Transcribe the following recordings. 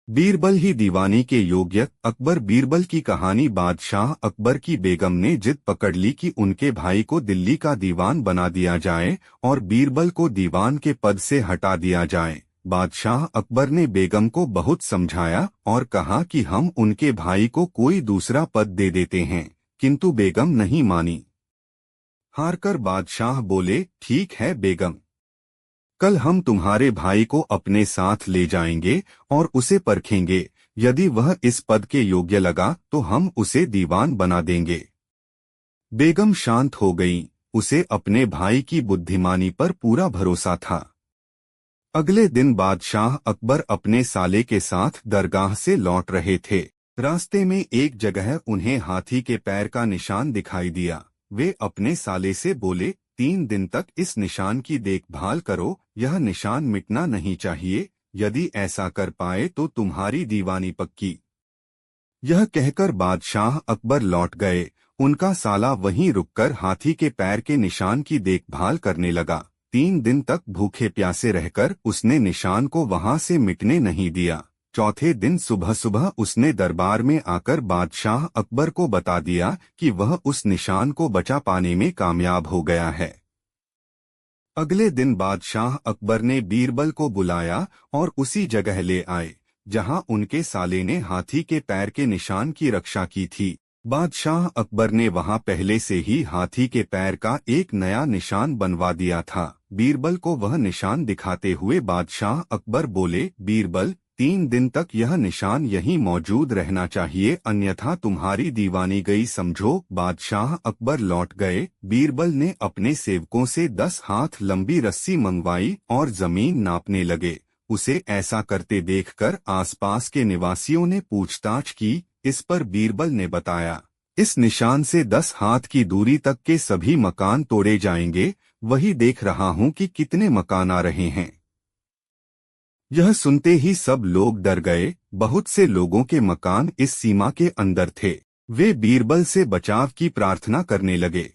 बीरबल ही दीवानी के योग्य। अकबर बीरबल की कहानी। बादशाह अकबर की बेगम ने जिद पकड़ ली कि उनके भाई को दिल्ली का दीवान बना दिया जाए और बीरबल को दीवान के पद से हटा दिया जाए। बादशाह अकबर ने बेगम को बहुत समझाया और कहा कि हम उनके भाई को कोई दूसरा पद दे देते हैं, किंतु बेगम नहीं मानी। हारकर बादशाह बोले, ठीक है बेगम, कल हम तुम्हारे भाई को अपने साथ ले जाएंगे और उसे परखेंगे। यदि वह इस पद के योग्य लगा तो हम उसे दीवान बना देंगे। बेगम शांत हो गईं। उसे अपने भाई की बुद्धिमानी पर पूरा भरोसा था। अगले दिन बादशाह अकबर अपने साले के साथ दरगाह से लौट रहे थे। रास्ते में एक जगह उन्हें हाथी के पैर का निशान दिखाई दिया। वे अपने साले से बोले, 3 दिन तक इस निशान की देखभाल करो, यह निशान मिटना नहीं चाहिए। यदि ऐसा कर पाए तो तुम्हारी दीवानी पक्की। यह कहकर बादशाह अकबर लौट गए। उनका साला वहीं रुककर हाथी के पैर के निशान की देखभाल करने लगा। 3 दिन तक भूखे प्यासे रहकर उसने निशान को वहां से मिटने नहीं दिया। चौथे दिन सुबह सुबह उसने दरबार में आकर बादशाह अकबर को बता दिया कि वह उस निशान को बचा पाने में कामयाब हो गया है। अगले दिन बादशाह अकबर ने बीरबल को बुलाया और उसी जगह ले आए जहां उनके साले ने हाथी के पैर के निशान की रक्षा की थी। बादशाह अकबर ने वहां पहले से ही हाथी के पैर का एक नया निशान बनवा दिया था। बीरबल को वह निशान दिखाते हुए बादशाह अकबर बोले, बीरबल, 3 दिन तक यह निशान यहीं मौजूद रहना चाहिए, अन्यथा तुम्हारी दीवानी गई समझो। बादशाह अकबर लौट गए। बीरबल ने अपने सेवकों से 10 हाथ लंबी रस्सी मंगवाई और जमीन नापने लगे। उसे ऐसा करते देखकर आसपास के निवासियों ने पूछताछ की। इस पर बीरबल ने बताया, इस निशान से 10 हाथ की दूरी तक के सभी मकान तोड़े जाएंगे। वही देख रहा हूं कि कितने मकान आ रहे हैं। यह सुनते ही सब लोग डर गए। बहुत से लोगों के मकान इस सीमा के अंदर थे। वे बीरबल से बचाव की प्रार्थना करने लगे।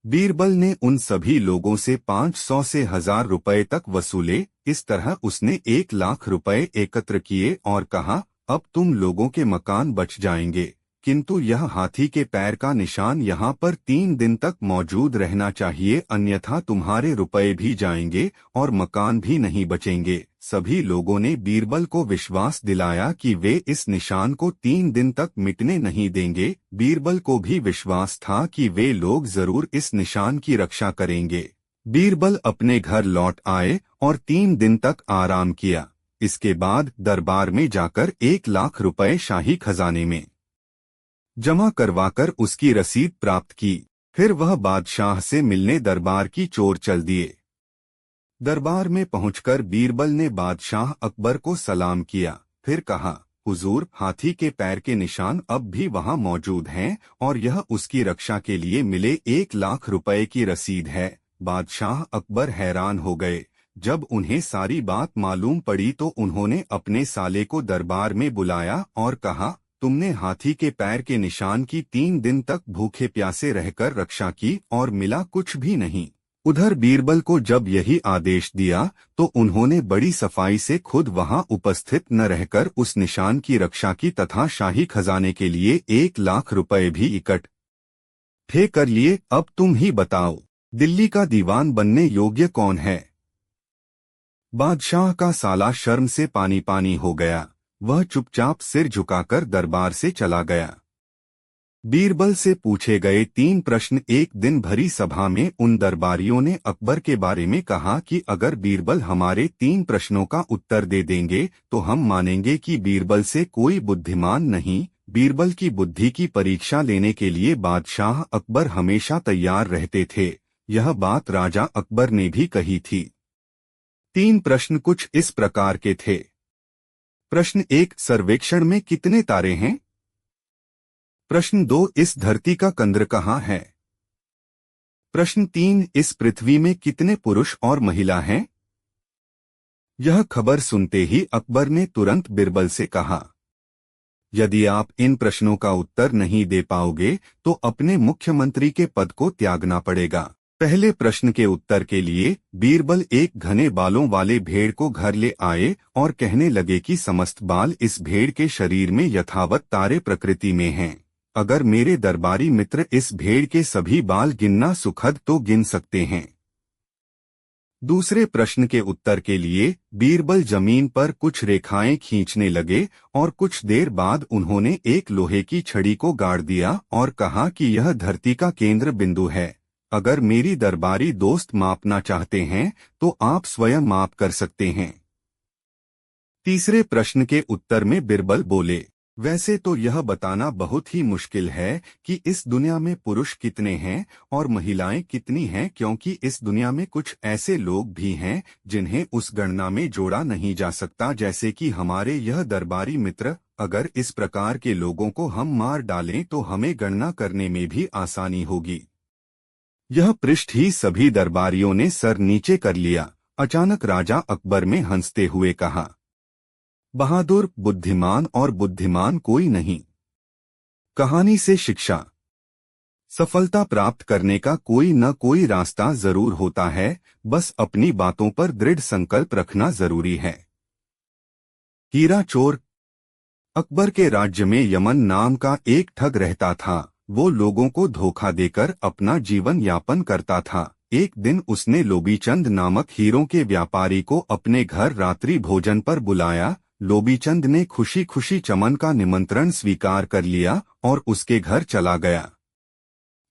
बीरबल ने उन सभी लोगों से 500 से 1000 रुपए तक वसूले। इस तरह उसने 1 लाख रुपए एकत्र किए और कहा, अब तुम लोगों के मकान बच जाएंगे, किंतु यह हाथी के पैर का निशान यहाँ पर 3 दिन तक मौजूद रहना चाहिए, अन्यथा तुम्हारे रुपए भी जाएंगे और मकान भी नहीं बचेंगे। सभी लोगों ने बीरबल को विश्वास दिलाया कि वे इस निशान को 3 दिन तक मिटने नहीं देंगे। बीरबल को भी विश्वास था कि वे लोग जरूर इस निशान की रक्षा करेंगे। बीरबल अपने घर लौट आए और 3 दिन तक आराम किया। इसके बाद दरबार में जाकर 1 लाख रुपए शाही खजाने में जमा करवाकर उसकी रसीद प्राप्त की। फिर वह बादशाह से मिलने दरबार की चोर चल दिए। दरबार में पहुंचकर बीरबल ने बादशाह अकबर को सलाम किया। फिर कहा, हुजूर, हाथी के पैर के निशान अब भी वहां मौजूद हैं और यह उसकी रक्षा के लिए मिले 1 लाख रुपए की रसीद है। बादशाह अकबर हैरान हो गए। जब उन्हें सारी बात मालूम पड़ी तो उन्होंने अपने साले को दरबार में बुलाया और कहा, तुमने हाथी के पैर के निशान की 3 दिन तक भूखे प्यासे रहकर रक्षा की और मिला कुछ भी नहीं। उधर बीरबल को जब यही आदेश दिया तो उन्होंने बड़ी सफाई से खुद वहां उपस्थित न रहकर उस निशान की रक्षा की तथा शाही खजाने के लिए 1 लाख रुपए भी इकट्ठे कर लिए। अब तुम ही बताओ, दिल्ली का दीवान बनने योग्य कौन है? बादशाह का साला शर्म से पानी पानी हो गया। वह चुपचाप सिर झुकाकर दरबार से चला गया। बीरबल से पूछे गए 3 प्रश्न। एक दिन भरी सभा में उन दरबारियों ने अकबर के बारे में कहा कि अगर बीरबल हमारे 3 प्रश्नों का उत्तर दे देंगे तो हम मानेंगे कि बीरबल से कोई बुद्धिमान नहीं। बीरबल की बुद्धि की परीक्षा लेने के लिए बादशाह अकबर हमेशा तैयार रहते थे। यह बात राजा अकबर ने भी कही थी। 3 प्रश्न कुछ इस प्रकार के थे। प्रश्न 1, सर्वेक्षण में कितने तारे हैं? प्रश्न 2, इस धरती का केंद्र कहाँ है? प्रश्न 3, इस पृथ्वी में कितने पुरुष और महिला हैं? यह खबर सुनते ही अकबर ने तुरंत बीरबल से कहा, यदि आप इन प्रश्नों का उत्तर नहीं दे पाओगे तो अपने मुख्यमंत्री के पद को त्यागना पड़ेगा। पहले प्रश्न के उत्तर के लिए बीरबल एक घने बालों वाले भेड़ को घर ले आए और कहने लगे कि समस्त बाल इस भेड़ के शरीर में यथावत तारे प्रकृति में हैं। अगर मेरे दरबारी मित्र इस भेड़ के सभी बाल गिनना सुखद तो गिन सकते हैं। दूसरे प्रश्न के उत्तर के लिए बीरबल जमीन पर कुछ रेखाएं खींचने लगे और कुछ देर बाद उन्होंने एक लोहे की छड़ी को गाड़ दिया और कहा कि यह धरती का केंद्र बिंदु है। अगर मेरी दरबारी दोस्त मापना चाहते हैं तो आप स्वयं माप कर सकते हैं। तीसरे प्रश्न के उत्तर में बीरबल बोले, वैसे तो यह बताना बहुत ही मुश्किल है कि इस दुनिया में पुरुष कितने हैं और महिलाएं कितनी हैं, क्योंकि इस दुनिया में कुछ ऐसे लोग भी हैं जिन्हें उस गणना में जोड़ा नहीं जा सकता, जैसे कि हमारे यह दरबारी मित्र। अगर इस प्रकार के लोगों को हम मार डालें तो हमें गणना करने में भी आसानी होगी। यह पृष्ठ ही सभी दरबारियों ने सर नीचे कर लिया। अचानक राजा अकबर ने हंसते हुए कहा, बहादुर, बुद्धिमान और बुद्धिमान कोई नहीं। कहानी से शिक्षा। सफलता प्राप्त करने का कोई न कोई रास्ता जरूर होता है, बस अपनी बातों पर दृढ़ संकल्प रखना जरूरी है। हीरा चोर। अकबर के राज्य में यमन नाम का एक ठग रहता था। वो लोगों को धोखा देकर अपना जीवन यापन करता था। एक दिन उसने लोबीचंद नामक हीरों के व्यापारी को अपने घर रात्रि भोजन पर बुलाया। लोबीचंद ने खुशी खुशी चमन का निमंत्रण स्वीकार कर लिया और उसके घर चला गया।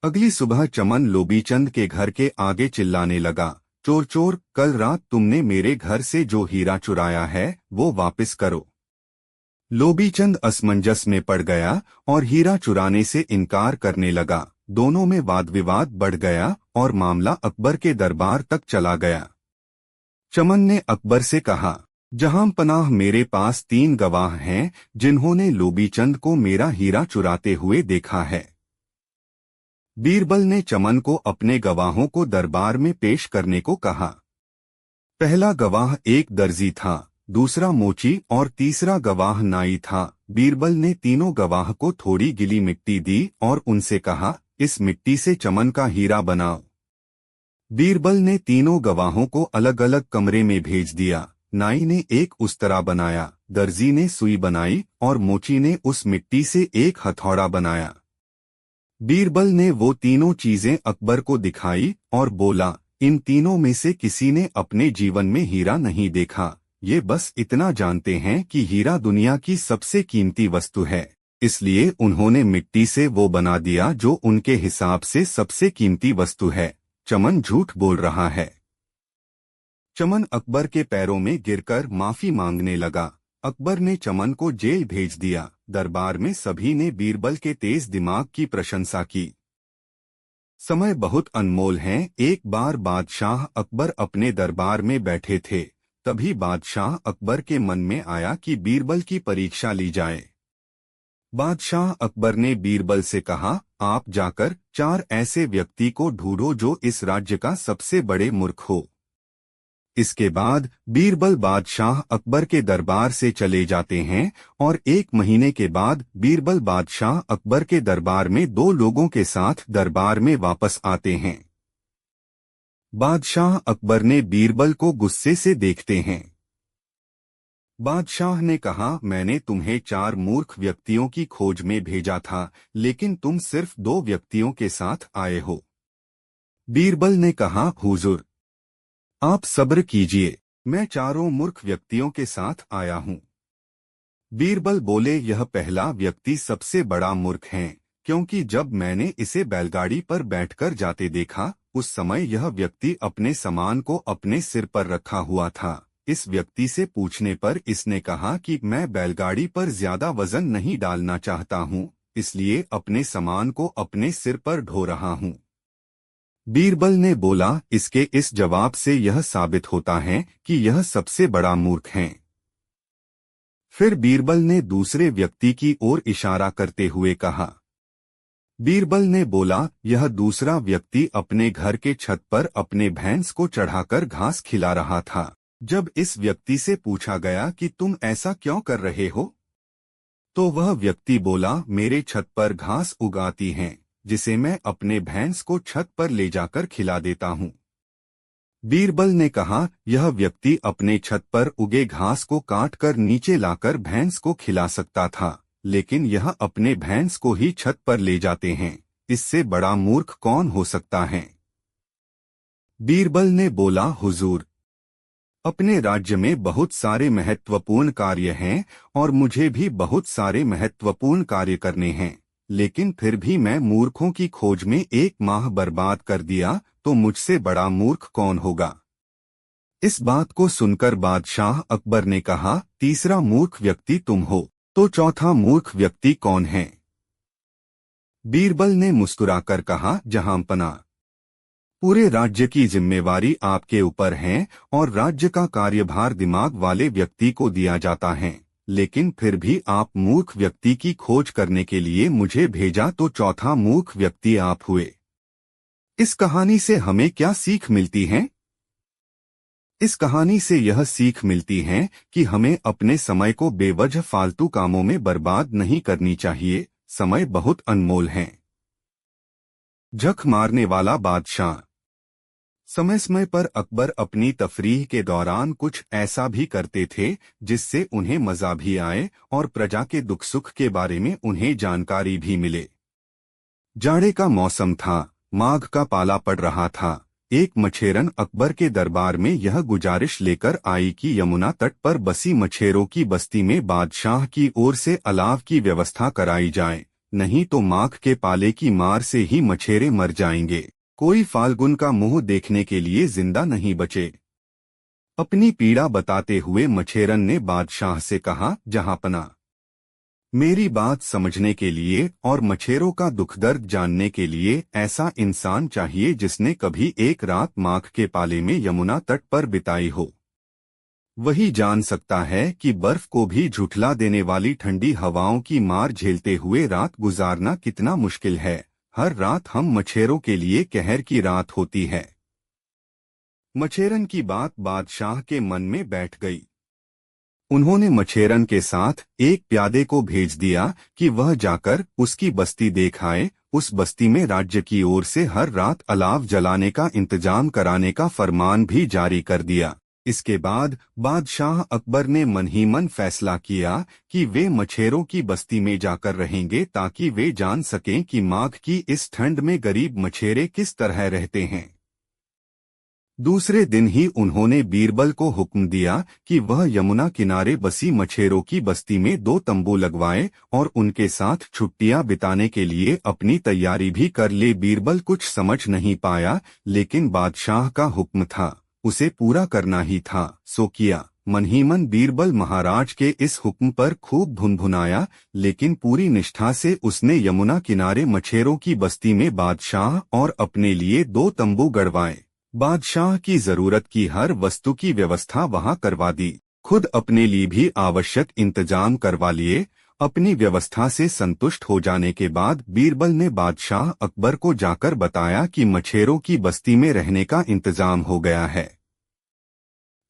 अगली सुबह चमन लोबीचंद के घर के आगे चिल्लाने लगा, चोर चोर, कल रात तुमने मेरे घर से जो हीरा चुराया है वो वापस करो। लोबीचंद असमंजस में पड़ गया और हीरा चुराने से इनकार करने लगा। दोनों में वाद विवाद बढ़ गया और मामला अकबर के दरबार तक चला गया। चमन ने अकबर से कहा, जहां पनाह, मेरे पास 3 गवाह हैं जिन्होंने लोबीचंद को मेरा हीरा चुराते हुए देखा है। बीरबल ने चमन को अपने गवाहों को दरबार में पेश करने को कहा। पहला गवाह एक दर्जी था, दूसरा मोची और तीसरा गवाह नाई था। बीरबल ने तीनों गवाह को थोड़ी गीली मिट्टी दी और उनसे कहा, इस मिट्टी से चमन का हीरा बनाओ। बीरबल ने तीनों गवाहों को अलग अलग कमरे में भेज दिया। नाई ने एक उस्तरा बनाया, दर्जी ने सुई बनाई और मोची ने उस मिट्टी से एक हथौड़ा बनाया। बीरबल ने वो तीनों चीजें अकबर को दिखाई और बोला, इन तीनों में से किसी ने अपने जीवन में हीरा नहीं देखा। ये बस इतना जानते हैं कि हीरा दुनिया की सबसे कीमती वस्तु है, इसलिए उन्होंने मिट्टी से वो बना दिया जो उनके हिसाब से सबसे कीमती वस्तु है। चमन झूठ बोल रहा है। चमन अकबर के पैरों में गिरकर माफी मांगने लगा। अकबर ने चमन को जेल भेज दिया। दरबार में सभी ने बीरबल के तेज दिमाग की प्रशंसा की। समय बहुत अनमोल है। एक बार बादशाह अकबर अपने दरबार में बैठे थे। तभी बादशाह अकबर के मन में आया कि बीरबल की परीक्षा ली जाए। बादशाह अकबर ने बीरबल से कहा, आप जाकर 4 ऐसे व्यक्ति को ढूंढो जो इस राज्य का सबसे बड़े मूर्ख हो। इसके बाद बीरबल बादशाह अकबर के दरबार से चले जाते हैं और 1 महीने के बाद बीरबल बादशाह अकबर के दरबार में 2 लोगों के साथ दरबार में वापस आते हैं। बादशाह अकबर ने बीरबल को गुस्से से देखते हैं। बादशाह ने कहा, मैंने तुम्हें 4 मूर्ख व्यक्तियों की खोज में भेजा था, लेकिन तुम सिर्फ 2 व्यक्तियों के साथ आए हो। बीरबल ने कहा, हुजूर, आप सब्र कीजिए, मैं 4 मूर्ख व्यक्तियों के साथ आया हूँ। बीरबल बोले, यह पहला व्यक्ति सबसे बड़ा मूर्ख है, क्योंकि जब मैंने इसे बैलगाड़ी पर बैठकर जाते देखा, उस समय यह व्यक्ति अपने सामान को अपने सिर पर रखा हुआ था। इस व्यक्ति से पूछने पर इसने कहा कि मैं बैलगाड़ी पर ज्यादा वजन नहीं डालना चाहता हूँ, इसलिए अपने सामान को अपने सिर पर ढो रहा हूँ। बीरबल ने बोला, इसके इस जवाब से यह साबित होता है कि यह सबसे बड़ा मूर्ख है। फिर बीरबल ने दूसरे व्यक्ति की ओर इशारा करते हुए कहा। बीरबल ने बोला, यह दूसरा व्यक्ति अपने घर के छत पर अपने भैंस को चढ़ाकर घास खिला रहा था। जब इस व्यक्ति से पूछा गया कि तुम ऐसा क्यों कर रहे हो, तो वह व्यक्ति बोला, मेरे छत पर घास उगाती हैं, जिसे मैं अपने भैंस को छत पर ले जाकर खिला देता हूँ। बीरबल ने कहा, यह व्यक्ति अपने छत पर उगे घास को काट कर नीचे लाकर भैंस को खिला सकता था, लेकिन यह अपने भैंस को ही छत पर ले जाते हैं। इससे बड़ा मूर्ख कौन हो सकता है? बीरबल ने बोला, हुजूर, अपने राज्य में बहुत सारे महत्वपूर्ण कार्य हैं और मुझे भी बहुत सारे महत्वपूर्ण कार्य करने हैं, लेकिन फिर भी मैं मूर्खों की खोज में 1 माह बर्बाद कर दिया, तो मुझसे बड़ा मूर्ख कौन होगा? इस बात को सुनकर बादशाह अकबर ने कहा, तीसरा मूर्ख व्यक्ति तुम हो, तो चौथा मूर्ख व्यक्ति कौन है? बीरबल ने मुस्कुराकर कहा, जहांपना, पूरे राज्य की जिम्मेवारी आपके ऊपर है और राज्य का कार्यभार दिमाग वाले व्यक्ति को दिया जाता है, लेकिन फिर भी आप मूर्ख व्यक्ति की खोज करने के लिए मुझे भेजा, तो चौथा मूर्ख व्यक्ति आप हुए। इस कहानी से हमें क्या सीख मिलती है? इस कहानी से यह सीख मिलती है कि हमें अपने समय को बेवजह फालतू कामों में बर्बाद नहीं करनी चाहिए। समय बहुत अनमोल है। झक मारने वाला बादशाह। समय समय पर अकबर अपनी तफरीह के दौरान कुछ ऐसा भी करते थे जिससे उन्हें मजा भी आए और प्रजा के दुख सुख के बारे में उन्हें जानकारी भी मिले। जाड़े का मौसम था, माघ का पाला पड़ रहा था। एक मछेरन अकबर के दरबार में यह गुजारिश लेकर आई कि यमुना तट पर बसी मछेरों की बस्ती में बादशाह की ओर से अलाव की व्यवस्था कराई जाए, नहीं तो माघ के पाले की मार से ही मछेरे मर जाएंगे। कोई फाल्गुन का मुंह देखने के लिए जिंदा नहीं बचे। अपनी पीड़ा बताते हुए मछेरन ने बादशाह से कहा, जहांपना, मेरी बात समझने के लिए और मछेरों का दुख दर्द जानने के लिए ऐसा इंसान चाहिए जिसने कभी एक रात माघ के पाले में यमुना तट पर बिताई हो। वही जान सकता है कि बर्फ को भी झुठला देने वाली ठंडी हवाओं की मार झेलते हुए रात गुजारना कितना मुश्किल है। हर रात हम मछेरों के लिए कहर की रात होती है। मछेरन की बात बादशाह के मन में बैठ गई। उन्होंने मछेरन के साथ एक प्यादे को भेज दिया कि वह जाकर उसकी बस्ती देख आए। उस बस्ती में राज्य की ओर से हर रात अलाव जलाने का इंतजाम कराने का फरमान भी जारी कर दिया। इसके बाद बादशाह अकबर ने मन ही मन फैसला किया कि वे मछेरों की बस्ती में जाकर रहेंगे ताकि वे जान सकें कि माघ की इस ठंड में गरीब मछेरे किस तरह रहते हैं। दूसरे दिन ही उन्होंने बीरबल को हुक्म दिया कि वह यमुना किनारे बसी मछेरों की बस्ती में 2 तंबू लगवाए और उनके साथ छुट्टियां बिताने के लिए अपनी तैयारी भी कर ले। बीरबल कुछ समझ नहीं पाया, लेकिन बादशाह का हुक्म था, उसे पूरा करना ही था, सो किया। मन ही मन बीरबल महाराज के इस हुक्म पर खूब भुनभुनाया, लेकिन पूरी निष्ठा से उसने यमुना किनारे मछेरों की बस्ती में बादशाह और अपने लिए 2 तंबू गड़वाए। बादशाह की जरूरत की हर वस्तु की व्यवस्था वहां करवा दी, खुद अपने लिए भी आवश्यक इंतजाम करवा लिए। अपनी व्यवस्था से संतुष्ट हो जाने के बाद बीरबल ने बादशाह अकबर को जाकर बताया कि मछेरों की बस्ती में रहने का इंतजाम हो गया है।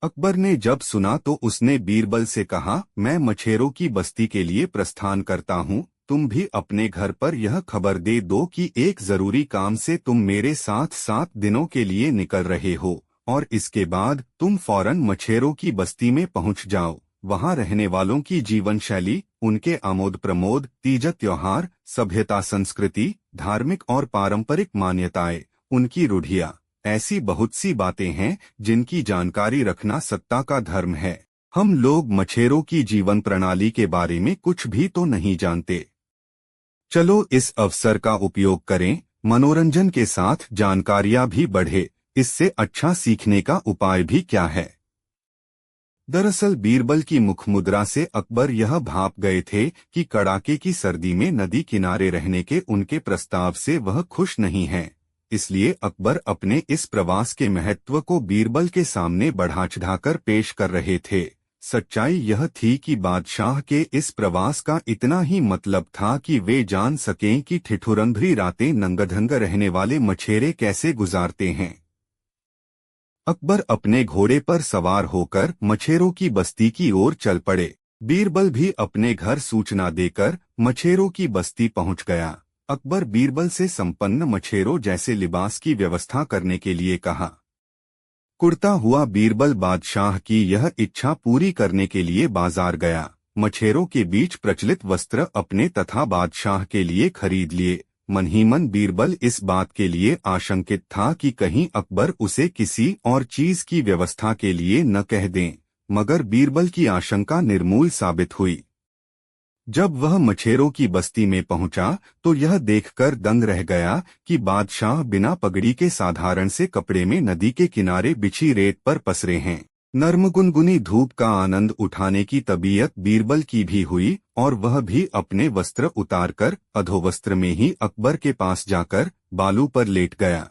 अकबर ने जब सुना तो उसने बीरबल से कहा, मैं मछेरों की बस्ती के लिए प्रस्थान करता हूँ, तुम भी अपने घर पर यह खबर दे दो कि एक जरूरी काम से तुम मेरे साथ 7 दिनों के लिए निकल रहे हो और इसके बाद तुम फौरन मछेरों की बस्ती में पहुंच जाओ। वहां रहने वालों की जीवन शैली, उनके आमोद प्रमोद, तीज त्योहार, सभ्यता, संस्कृति, धार्मिक और पारंपरिक मान्यताएं, उनकी रूढ़ियां, ऐसी बहुत सी बातें हैं जिनकी जानकारी रखना सत्ता का धर्म है। हम लोग मछेरों की जीवन प्रणाली के बारे में कुछ भी तो नहीं जानते। चलो इस अवसर का उपयोग करें, मनोरंजन के साथ जानकारियां भी बढ़े। इससे अच्छा सीखने का उपाय भी क्या है? दरअसल बीरबल की मुखमुद्रा से अकबर यह भाप गए थे कि कड़ाके की सर्दी में नदी किनारे रहने के उनके प्रस्ताव से वह खुश नहीं हैं। इसलिए अकबर अपने इस प्रवास के महत्व को बीरबल के सामने बढ़ा चढ़ाकर पेश कर रहे थे। सच्चाई यह थी कि बादशाह के इस प्रवास का इतना ही मतलब था कि वे जान सकें कि ठिठुरंभरी रातें नंगधंग रहने वाले मछेरे कैसे गुजारते हैं। अकबर अपने घोड़े पर सवार होकर मछेरों की बस्ती की ओर चल पड़े। बीरबल भी अपने घर सूचना देकर मछेरों की बस्ती पहुंच गया। अकबर बीरबल से संपन्न मछेरों जैसे लिबास की व्यवस्था करने के लिए कहा। कुर्ता हुआ बीरबल बादशाह की यह इच्छा पूरी करने के लिए बाजार गया। मछेरों के बीच प्रचलित वस्त्र अपने तथा बादशाह के लिए खरीद लिए। मन ही मन बीरबल इस बात के लिए आशंकित था कि कहीं अकबर उसे किसी और चीज की व्यवस्था के लिए न कह दें, मगर बीरबल की आशंका निर्मूल साबित हुई। जब वह मछेरों की बस्ती में पहुंचा तो यह देखकर दंग रह गया कि बादशाह बिना पगड़ी के साधारण से कपड़े में नदी के किनारे बिछी रेत पर पसरे हैं। नर्म गुनगुनी धूप का आनंद उठाने की तबीयत बीरबल की भी हुई और वह भी अपने वस्त्र उतारकर अधोवस्त्र में ही अकबर के पास जाकर बालू पर लेट गया।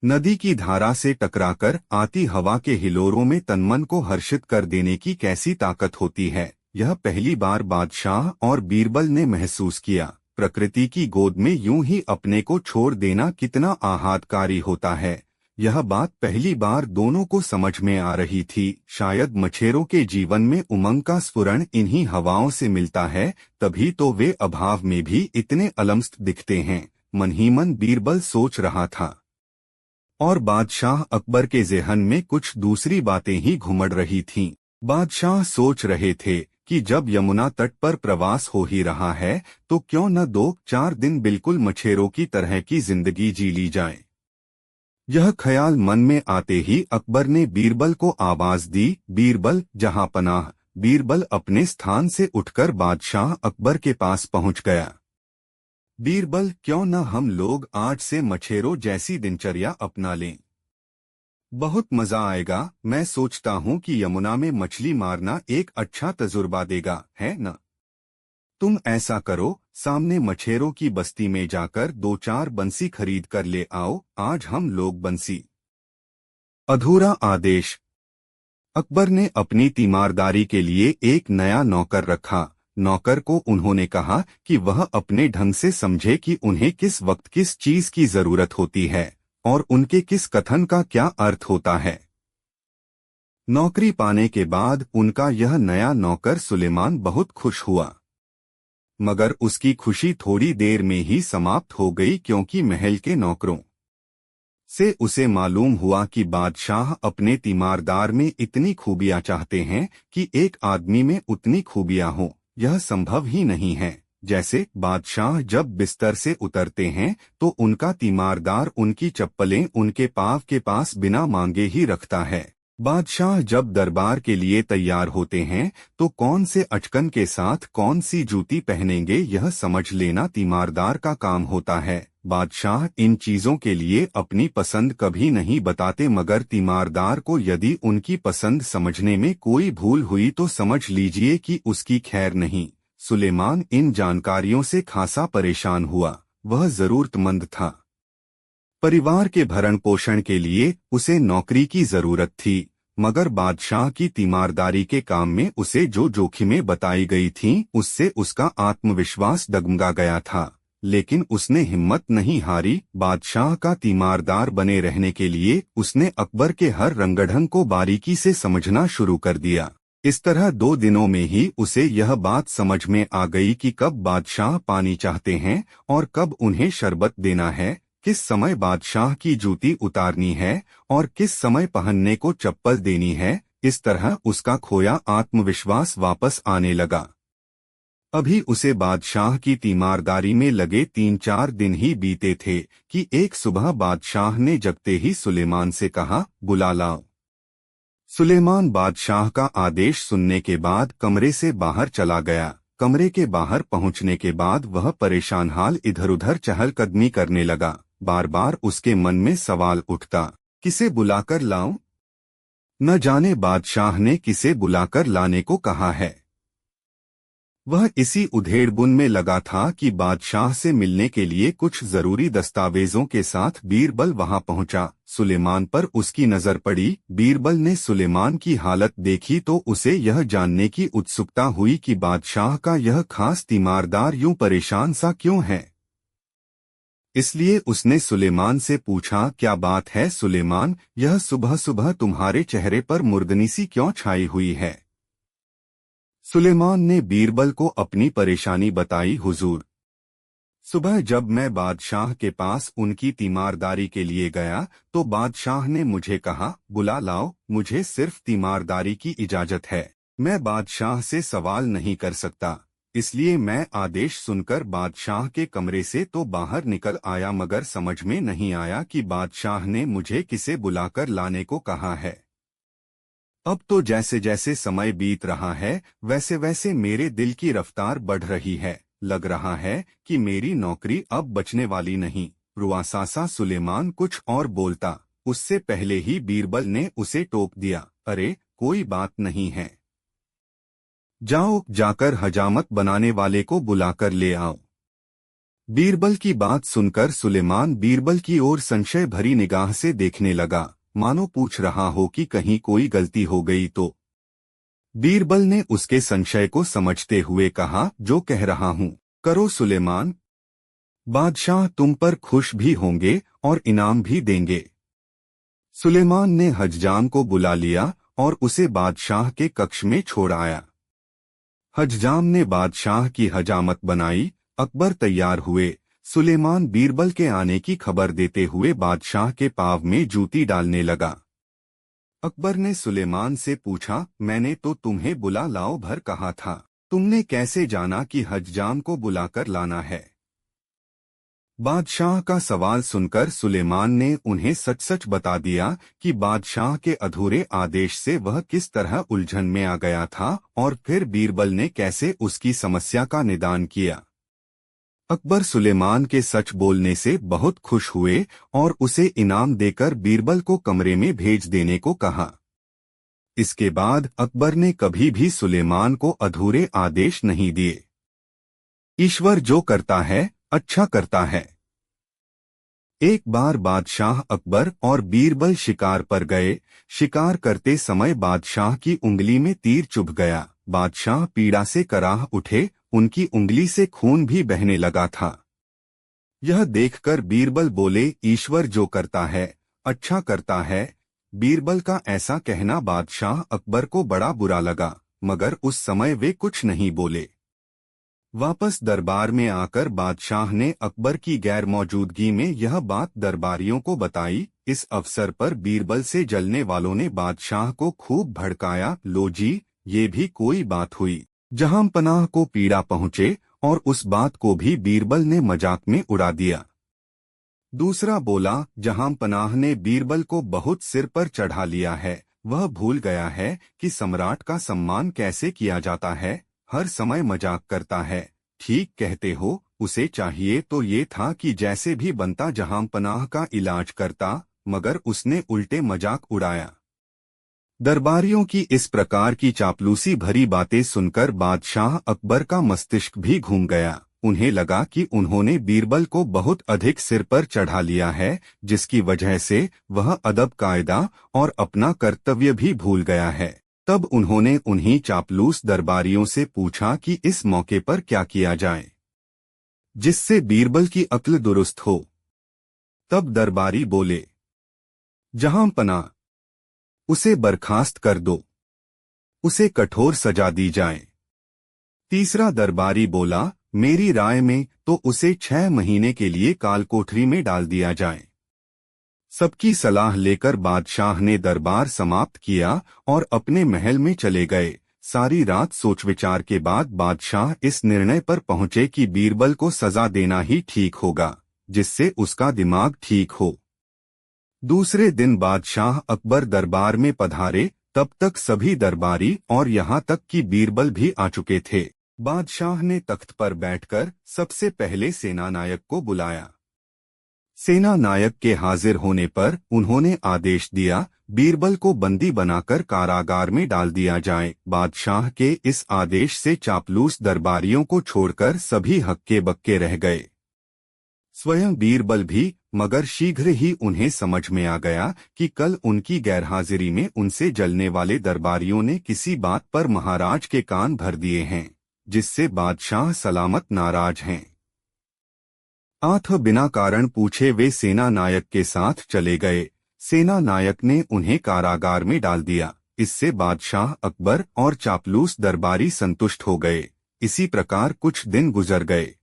नदी की धारा से टकराकर आती हवा के हिलोरों में तनमन को हर्षित कर देने की कैसी ताकत होती है, यह पहली बार बादशाह और बीरबल ने महसूस किया। प्रकृति की गोद में यूं ही अपने को छोड़ देना कितना आह्लादकारी होता है, यह बात पहली बार दोनों को समझ में आ रही थी। शायद मछेरों के जीवन में उमंग का स्फुरण इन्हीं हवाओं से मिलता है, तभी तो वे अभाव में भी इतने अलमस्त दिखते हैं, मन ही मन बीरबल सोच रहा था। और बादशाह अकबर के ज़हन में कुछ दूसरी बातें ही घुमड़ रही थीं। बादशाह सोच रहे थे कि जब यमुना तट पर प्रवास हो ही रहा है तो क्यों न 2-4 दिन बिल्कुल मछेरों की तरह की जिंदगी जी ली जाए। यह ख्याल मन में आते ही अकबर ने बीरबल को आवाज दी, बीरबल जहां पनाह। बीरबल अपने स्थान से उठकर बादशाह अकबर के पास पहुंच गया। बीरबल, क्यों न हम लोग आज से मछेरों जैसी दिनचर्या अपना लें। बहुत मजा आएगा। मैं सोचता हूँ कि यमुना में मछली मारना एक अच्छा तजुर्बा देगा, है न? तुम ऐसा करो, सामने मछेरों की बस्ती में जाकर 2-4 बंसी खरीद कर ले आओ, आज हम लोग बंसी। अधूरा आदेश। अकबर ने अपनी तीमारदारी के लिए एक नया नौकर रखा। नौकर को उन्होंने कहा कि वह अपने ढंग से समझे कि उन्हें किस वक्त किस चीज की जरूरत होती है और उनके किस कथन का क्या अर्थ होता है। नौकरी पाने के बाद उनका यह नया नौकर सुलेमान बहुत खुश हुआ, मगर उसकी खुशी थोड़ी देर में ही समाप्त हो गई, क्योंकि महल के नौकरों से उसे मालूम हुआ कि बादशाह अपने तीमारदार में इतनी खूबियां चाहते हैं कि एक आदमी में उतनी खूबियां हों, यह संभव ही नहीं है। जैसे बादशाह जब बिस्तर से उतरते हैं तो उनका तीमारदार उनकी चप्पलें उनके पाँव के पास बिना मांगे ही रखता है। बादशाह जब दरबार के लिए तैयार होते हैं तो कौन से अचकन के साथ कौन सी जूती पहनेंगे यह समझ लेना तीमारदार का काम होता है। बादशाह इन चीजों के लिए अपनी पसंद कभी नहीं बताते, मगर तीमारदार को यदि उनकी पसंद समझने में कोई भूल हुई तो समझ लीजिए कि उसकी खैर नहीं। सुलेमान इन जानकारियों से खासा परेशान हुआ। वह जरूरतमंद था। परिवार के भरण पोषण के लिए उसे नौकरी की जरूरत थी, मगर बादशाह की तीमारदारी के काम में उसे जो जोखिमें बताई गई थीं, उससे उसका आत्मविश्वास डगमगा गया था। लेकिन उसने हिम्मत नहीं हारी। बादशाह का तीमारदार बने रहने के लिए उसने अकबर के हर रंगढंग को बारीकी से समझना शुरू कर दिया। इस तरह 2 दिनों में ही उसे यह बात समझ में आ गई कि कब बादशाह पानी चाहते हैं और कब उन्हें शरबत देना है, किस समय बादशाह की जूती उतारनी है और किस समय पहनने को चप्पल देनी है। इस तरह उसका खोया आत्मविश्वास वापस आने लगा। अभी उसे बादशाह की तीमारदारी में लगे 3-4 दिन ही बीते थे कि एक सुबह बादशाह ने जगते ही सुलेमान से कहा, बुला लाओ। सुलेमान बादशाह का आदेश सुनने के बाद कमरे से बाहर चला गया। कमरे के बाहर पहुंचने के बाद वह परेशान हाल इधर उधर चहलकदमी करने लगा। बार बार उसके मन में सवाल उठता, किसे बुलाकर लाऊं? न जाने बादशाह ने किसे बुलाकर लाने को कहा है। वह इसी उधेड़बुन में लगा था कि बादशाह से मिलने के लिए कुछ जरूरी दस्तावेजों के साथ बीरबल वहां पहुंचा। सुलेमान पर उसकी नजर पड़ी। बीरबल ने सुलेमान की हालत देखी तो उसे यह जानने की उत्सुकता हुई कि बादशाह का यह खास तीमारदार यूं परेशान सा क्यों है। इसलिए उसने सुलेमान से पूछा, क्या बात है सुलेमान, यह सुबह सुबह तुम्हारे चेहरे पर मुर्दनी सी क्यों छाई हुई है? सुलेमान ने बीरबल को अपनी परेशानी बताई। हुजूर, सुबह जब मैं बादशाह के पास उनकी तीमारदारी के लिए गया तो बादशाह ने मुझे कहा, बुला लाओ, मुझे सिर्फ तीमारदारी की इजाजत है। मैं बादशाह से सवाल नहीं कर सकता, इसलिए मैं आदेश सुनकर बादशाह के कमरे से तो बाहर निकल आया, मगर समझ में नहीं आया कि बादशाह ने मुझे किसे बुलाकर लाने को कहा है। अब तो जैसे जैसे समय बीत रहा है वैसे वैसे मेरे दिल की रफ्तार बढ़ रही है। लग रहा है कि मेरी नौकरी अब बचने वाली नहीं। रुआसासा सुलेमान कुछ और बोलता, उससे पहले ही बीरबल ने उसे टोक दिया, अरे कोई बात नहीं है, जाओ जाकर हजामत बनाने वाले को बुलाकर ले आओ। बीरबल की बात सुनकर सुलेमान बीरबल की ओर संशय भरी निगाह से देखने लगा, मानो पूछ रहा हो कि कहीं कोई गलती हो गई तो। बीरबल ने उसके संशय को समझते हुए कहा, जो कह रहा हूँ करो सुलेमान, बादशाह तुम पर खुश भी होंगे और इनाम भी देंगे। सुलेमान ने हज्जाम को बुला लिया और उसे बादशाह के कक्ष में छोड़ आया। हज्जाम ने बादशाह की हजामत बनाई। अकबर तैयार हुए। सुलेमान बीरबल के आने की खबर देते हुए बादशाह के पाँव में जूती डालने लगा। अकबर ने सुलेमान से पूछा, मैंने तो तुम्हें बुला लाओ भर कहा था, तुमने कैसे जाना कि हज्जाम को बुलाकर लाना है? बादशाह का सवाल सुनकर सुलेमान ने उन्हें सच सच बता दिया कि बादशाह के अधूरे आदेश से वह किस तरह उलझन में आ गया था और फिर बीरबल ने कैसे उसकी समस्या का निदान किया। अकबर सुलेमान के सच बोलने से बहुत खुश हुए और उसे इनाम देकर बीरबल को कमरे में भेज देने को कहा। इसके बाद अकबर ने कभी भी सुलेमान को अधूरे आदेश नहीं दिए। ईश्वर जो करता है अच्छा करता है। एक बार बादशाह अकबर और बीरबल शिकार पर गए। शिकार करते समय बादशाह की उंगली में तीर चुभ गया। बादशाह पीड़ा से कराह उठे, उनकी उंगली से खून भी बहने लगा था। यह देखकर बीरबल बोले, ईश्वर जो करता है अच्छा करता है। बीरबल का ऐसा कहना बादशाह अकबर को बड़ा बुरा लगा, मगर उस समय वे कुछ नहीं बोले। वापस दरबार में आकर बादशाह ने अकबर की गैर मौजूदगी में यह बात दरबारियों को बताई। इस अवसर पर बीरबल से जलने वालों ने बादशाह को खूब भड़काया। लो जी, ये भी कोई बात हुई। जहांपनाह को पीड़ा पहुँचे और उस बात को भी बीरबल ने मजाक में उड़ा दिया। दूसरा बोला, जहांपनाह ने बीरबल को बहुत सिर पर चढ़ा लिया है। वह भूल गया है कि सम्राट का सम्मान कैसे किया जाता है, हर समय मजाक करता है। ठीक कहते हो, उसे चाहिए तो ये था कि जैसे भी बनता जहांपनाह का इलाज करता, मगर उसने उल्टे मजाक उड़ाया। दरबारियों की इस प्रकार की चापलूसी भरी बातें सुनकर बादशाह अकबर का मस्तिष्क भी घूम गया। उन्हें लगा कि उन्होंने बीरबल को बहुत अधिक सिर पर चढ़ा लिया है, जिसकी वजह से वह अदब कायदा और अपना कर्तव्य भी भूल गया है। तब उन्होंने उन्हीं चापलूस दरबारियों से पूछा कि इस मौके पर क्या किया जाए जिससे बीरबल की अक्ल दुरुस्त हो। तब दरबारी बोले, जहांपनाह, उसे बर्खास्त कर दो, उसे कठोर सजा दी जाए। तीसरा दरबारी बोला, मेरी राय में तो उसे 6 महीने के लिए कालकोठरी में डाल दिया जाए। सबकी सलाह लेकर बादशाह ने दरबार समाप्त किया और अपने महल में चले गए। सारी रात सोच विचार के बाद बादशाह इस निर्णय पर पहुंचे कि बीरबल को सजा देना ही ठीक होगा, जिससे उसका दिमाग ठीक हो। दूसरे दिन बादशाह अकबर दरबार में पधारे। तब तक सभी दरबारी और यहाँ तक कि बीरबल भी आ चुके थे। बादशाह ने तख्त पर बैठकर सबसे पहले सेनानायक को बुलाया। सेना नायक के हाजिर होने पर उन्होंने आदेश दिया, बीरबल को बंदी बनाकर कारागार में डाल दिया जाए। बादशाह के इस आदेश से चापलूस दरबारियों को छोड़कर सभी हक्के बक्के रह गए, स्वयं बीरबल भी। मगर शीघ्र ही उन्हें समझ में आ गया कि कल उनकी गैरहाजिरी में उनसे जलने वाले दरबारियों ने किसी बात पर महाराज के कान भर दिए हैं, जिससे बादशाह सलामत नाराज हैं। आठ बिना कारण पूछे वे सेना नायक के साथ चले गए। सेना नायक ने उन्हें कारागार में डाल दिया। इससे बादशाह अकबर और चापलूस दरबारी संतुष्ट हो गए। इसी प्रकार कुछ दिन गुजर गए।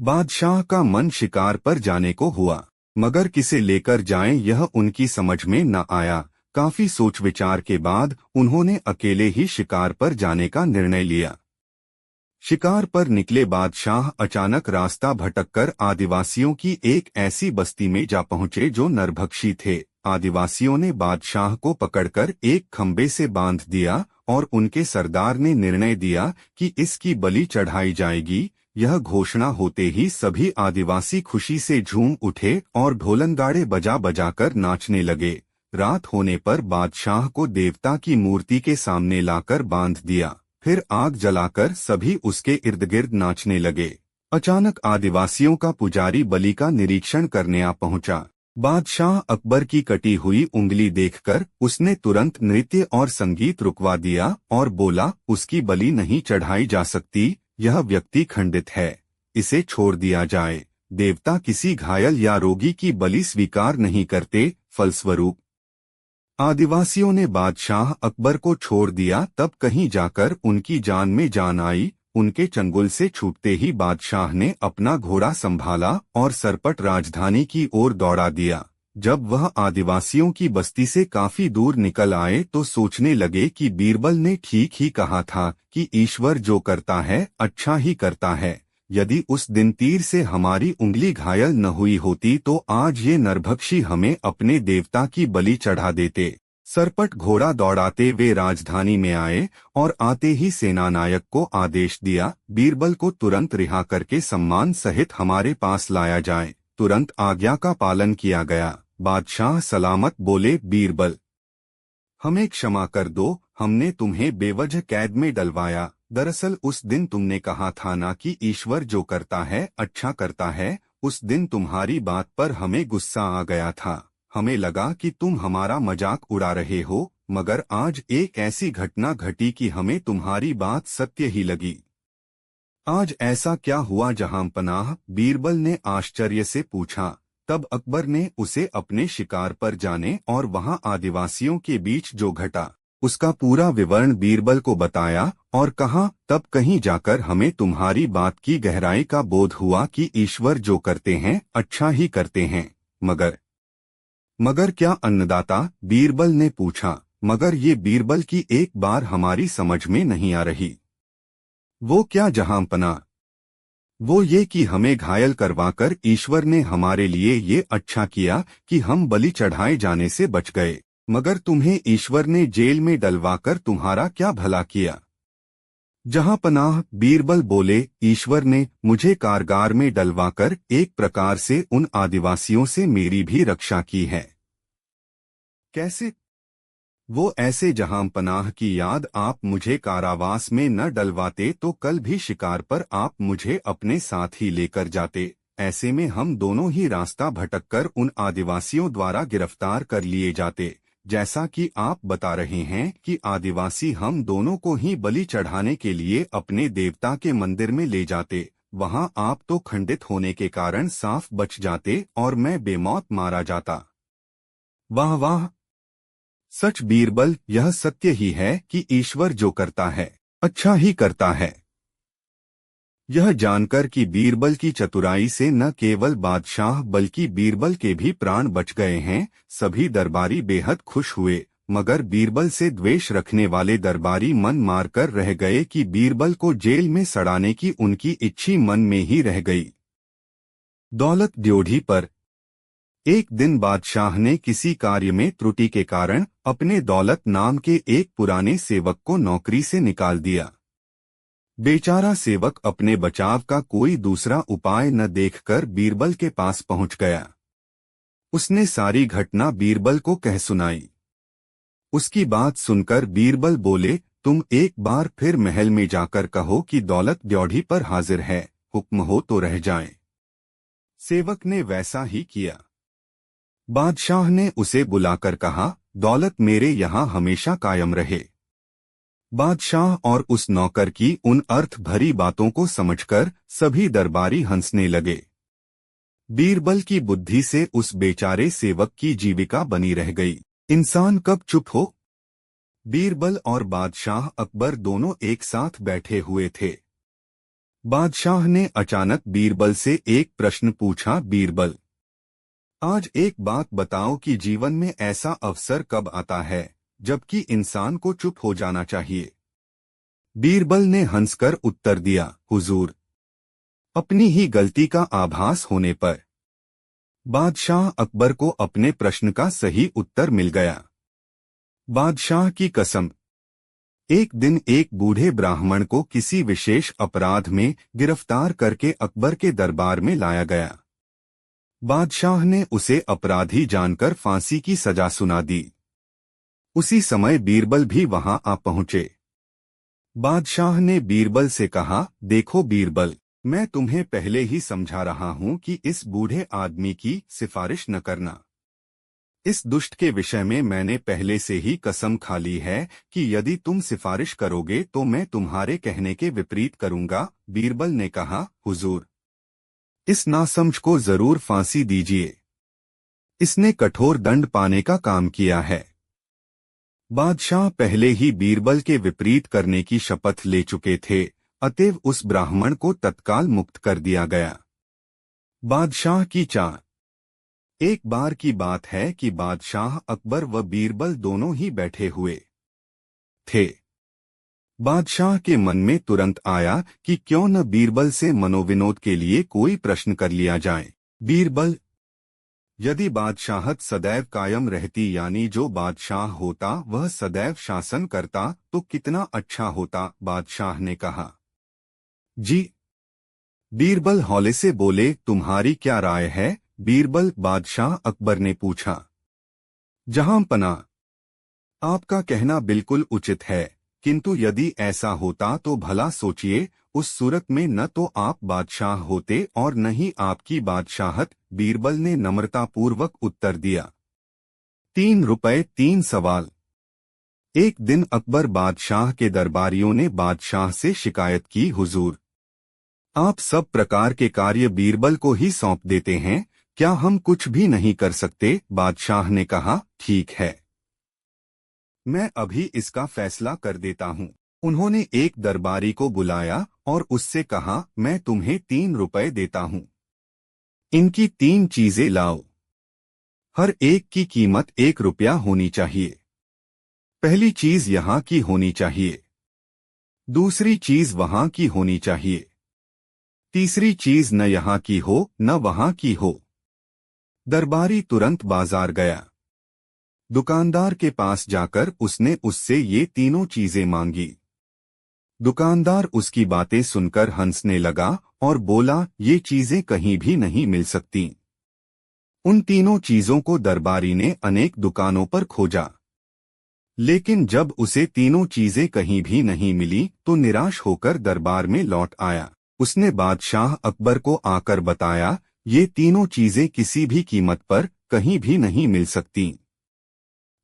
बादशाह का मन शिकार पर जाने को हुआ, मगर किसे लेकर जाएं यह उनकी समझ में न आया। काफी सोच विचार के बाद उन्होंने अकेले ही शिकार पर जाने का निर्णय लिया। शिकार पर निकले बादशाह अचानक रास्ता भटककर आदिवासियों की एक ऐसी बस्ती में जा पहुंचे जो नरभक्षी थे। आदिवासियों ने बादशाह को पकड़कर एक खंबे से बांध दिया और उनके सरदार ने निर्णय दिया कि इसकी बलि चढ़ाई जाएगी। यह घोषणा होते ही सभी आदिवासी खुशी से झूम उठे और ढोलनगाड़े बजा बजाकर नाचने लगे। रात होने पर बादशाह को देवता की मूर्ति के सामने लाकर बांध दिया, फिर आग जलाकर सभी उसके इर्द गिर्द नाचने लगे। अचानक आदिवासियों का पुजारी बलि का निरीक्षण करने आ पहुंचा। बादशाह अकबर की कटी हुई उंगली देखकर उसने तुरंत नृत्य और संगीत रुकवा दिया और बोला, उसकी बलि नहीं चढ़ाई जा सकती, यह व्यक्ति खंडित है, इसे छोड़ दिया जाए। देवता किसी घायल या रोगी की बलि स्वीकार नहीं करते। फलस्वरूप आदिवासियों ने बादशाह अकबर को छोड़ दिया। तब कहीं जाकर उनकी जान में जान आई। उनके चंगुल से छूटते ही बादशाह ने अपना घोड़ा संभाला और सरपट राजधानी की ओर दौड़ा दिया। जब वह आदिवासियों की बस्ती से काफी दूर निकल आए तो सोचने लगे कि बीरबल ने ठीक ही कहा था कि ईश्वर जो करता है अच्छा ही करता है। यदि उस दिन तीर से हमारी उंगली घायल न हुई होती तो आज ये नरभक्षी हमें अपने देवता की बलि चढ़ा देते। सरपट घोड़ा दौड़ाते वे राजधानी में आए और आते ही सेनानायक को आदेश दिया, बीरबल को तुरंत रिहा करके सम्मान सहित हमारे पास लाया जाए। तुरंत आज्ञा का पालन किया गया। बादशाह सलामत बोले, बीरबल हमें क्षमा कर दो, हमने तुम्हें बेवजह कैद में डलवाया। दरअसल उस दिन तुमने कहा था ना कि ईश्वर जो करता है अच्छा करता है। उस दिन तुम्हारी बात पर हमें गुस्सा आ गया था। हमें लगा कि तुम हमारा मजाक उड़ा रहे हो, मगर आज एक ऐसी घटना घटी कि हमें तुम्हारी बात सत्य ही लगी। आज ऐसा क्या हुआ जहांपनाह? बीरबल ने आश्चर्य से पूछा। तब अकबर ने उसे अपने शिकार पर जाने और वहां आदिवासियों के बीच जो घटा उसका पूरा विवरण बीरबल को बताया और कहा, तब कहीं जाकर हमें तुम्हारी बात की गहराई का बोध हुआ कि ईश्वर जो करते हैं अच्छा ही करते हैं। मगर क्या अन्नदाता? बीरबल ने पूछा। मगर ये बीरबल की एक बार हमारी समझ में नहीं आ रही। वो क्या जहांपना? वो ये कि हमें घायल करवाकर ईश्वर ने हमारे लिए ये अच्छा किया कि हम बलि चढ़ाए जाने से बच गए। मगर तुम्हें ईश्वर ने जेल में डलवाकर तुम्हारा क्या भला किया? जहांपनाह, बीरबल बोले, ईश्वर ने मुझे कारागार में डलवाकर एक प्रकार से उन आदिवासियों से मेरी भी रक्षा की है। कैसे? वो ऐसे, जहांपनाह की याद, आप मुझे कारावास में न डलवाते तो कल भी शिकार पर आप मुझे अपने साथ ही लेकर जाते। ऐसे में हम दोनों ही रास्ता भटककर उन आदिवासियों द्वारा गिरफ्तार कर लिए जाते। जैसा कि आप बता रहे हैं कि आदिवासी हम दोनों को ही बलि चढ़ाने के लिए अपने देवता के मंदिर में ले जाते, वहां आप तो खंडित होने के कारण साफ बच जाते और मैं बेमौत मारा जाता। वाह वाह, सच बीरबल, यह सत्य ही है कि ईश्वर जो करता है अच्छा ही करता है। यह जानकर कि बीरबल की चतुराई से न केवल बादशाह बल्कि बीरबल के भी प्राण बच गए हैं, सभी दरबारी बेहद खुश हुए। मगर बीरबल से द्वेष रखने वाले दरबारी मन मारकर रह गए कि बीरबल को जेल में सड़ाने की उनकी इच्छा मन में ही रह गई। दौलत ड्योढ़ी पर एक दिन बादशाह ने किसी कार्य में त्रुटि के कारण अपने दौलत नाम के एक पुराने सेवक को नौकरी से निकाल दिया। बेचारा सेवक अपने बचाव का कोई दूसरा उपाय न देखकर बीरबल के पास पहुंच गया। उसने सारी घटना बीरबल को कह सुनाई। उसकी बात सुनकर बीरबल बोले, तुम एक बार फिर महल में जाकर कहो कि दौलत ड्योढ़ी पर हाजिर है, हुक्म हो तो रह जाए। सेवक ने वैसा ही किया। बादशाह ने उसे बुलाकर कहा, दौलत मेरे यहाँ हमेशा कायम रहे। बादशाह और उस नौकर की उन अर्थ भरी बातों को समझकर सभी दरबारी हंसने लगे। बीरबल की बुद्धि से उस बेचारे सेवक की जीविका बनी रह गई। इंसान कब चुप हो? बीरबल और बादशाह अकबर दोनों एक साथ बैठे हुए थे। बादशाह ने अचानक बीरबल से एक प्रश्न पूछा। बीरबल, आज एक बात बताओ कि जीवन में ऐसा अवसर कब आता है जबकि इंसान को चुप हो जाना चाहिए। बीरबल ने हंसकर उत्तर दिया, हुजूर, अपनी ही गलती का आभास होने पर। बादशाह अकबर को अपने प्रश्न का सही उत्तर मिल गया। बादशाह की कसम। एक दिन एक बूढ़े ब्राह्मण को किसी विशेष अपराध में गिरफ्तार करके अकबर के दरबार में लाया गया। बादशाह ने उसे अपराधी जानकर फांसी की सजा सुना दी। उसी समय बीरबल भी वहां आ पहुंचे। बादशाह ने बीरबल से कहा, देखो बीरबल, मैं तुम्हें पहले ही समझा रहा हूं कि इस बूढ़े आदमी की सिफारिश न करना। इस दुष्ट के विषय में मैंने पहले से ही कसम खा ली है कि यदि तुम सिफारिश करोगे तो मैं तुम्हारे कहने के विपरीत करूंगा। बीरबल ने कहा, हुजूर, इस नासमझ को जरूर फांसी दीजिए। इसने कठोर दंड पाने का काम किया है। बादशाह पहले ही बीरबल के विपरीत करने की शपथ ले चुके थे, अतएव उस ब्राह्मण को तत्काल मुक्त कर दिया गया। बादशाह की चाह। एक बार की बात है कि बादशाह अकबर व बीरबल दोनों ही बैठे हुए थे। बादशाह के मन में तुरंत आया कि क्यों न बीरबल से मनोविनोद के लिए कोई प्रश्न कर लिया जाए। बीरबल, यदि बादशाहत सदैव कायम रहती, यानी जो बादशाह होता वह सदैव शासन करता, तो कितना अच्छा होता। बादशाह ने कहा। जी। बीरबल हौले से बोले, तुम्हारी क्या राय है? बीरबल, बादशाह अकबर ने पूछा। जहां पना, आपका कहना बिल्कुल उचित है, किंतु यदि ऐसा होता तो भला सोचिए, उस सूरत में न तो आप बादशाह होते और न ही आपकी बादशाहत। बीरबल ने नम्रतापूर्वक उत्तर दिया। 3 रुपए 3 सवाल। एक दिन अकबर बादशाह के दरबारियों ने बादशाह से शिकायत की, हुजूर, आप सब प्रकार के कार्य बीरबल को ही सौंप देते हैं, क्या हम कुछ भी नहीं कर सकते? बादशाह ने कहा, ठीक है, मैं अभी इसका फैसला कर देता हूं। उन्होंने एक दरबारी को बुलाया और उससे कहा, मैं तुम्हें 3 रुपए देता हूं, इनकी 3 चीजें लाओ। हर एक की कीमत 1 रुपया होनी चाहिए। पहली चीज यहां की होनी चाहिए, दूसरी चीज वहां की होनी चाहिए, तीसरी चीज न यहां की हो न वहां की हो। दरबारी तुरंत बाजार गया। दुकानदार के पास जाकर उसने उससे ये तीनों चीजें मांगी। दुकानदार उसकी बातें सुनकर हंसने लगा और बोला, ये चीजें कहीं भी नहीं मिल सकती। उन तीनों चीजों को दरबारी ने अनेक दुकानों पर खोजा, लेकिन जब उसे तीनों चीजें कहीं भी नहीं मिली तो निराश होकर दरबार में लौट आया। उसने बादशाह अकबर को आकर बताया, ये तीनों चीजें किसी भी कीमत पर कहीं भी नहीं मिल सकती।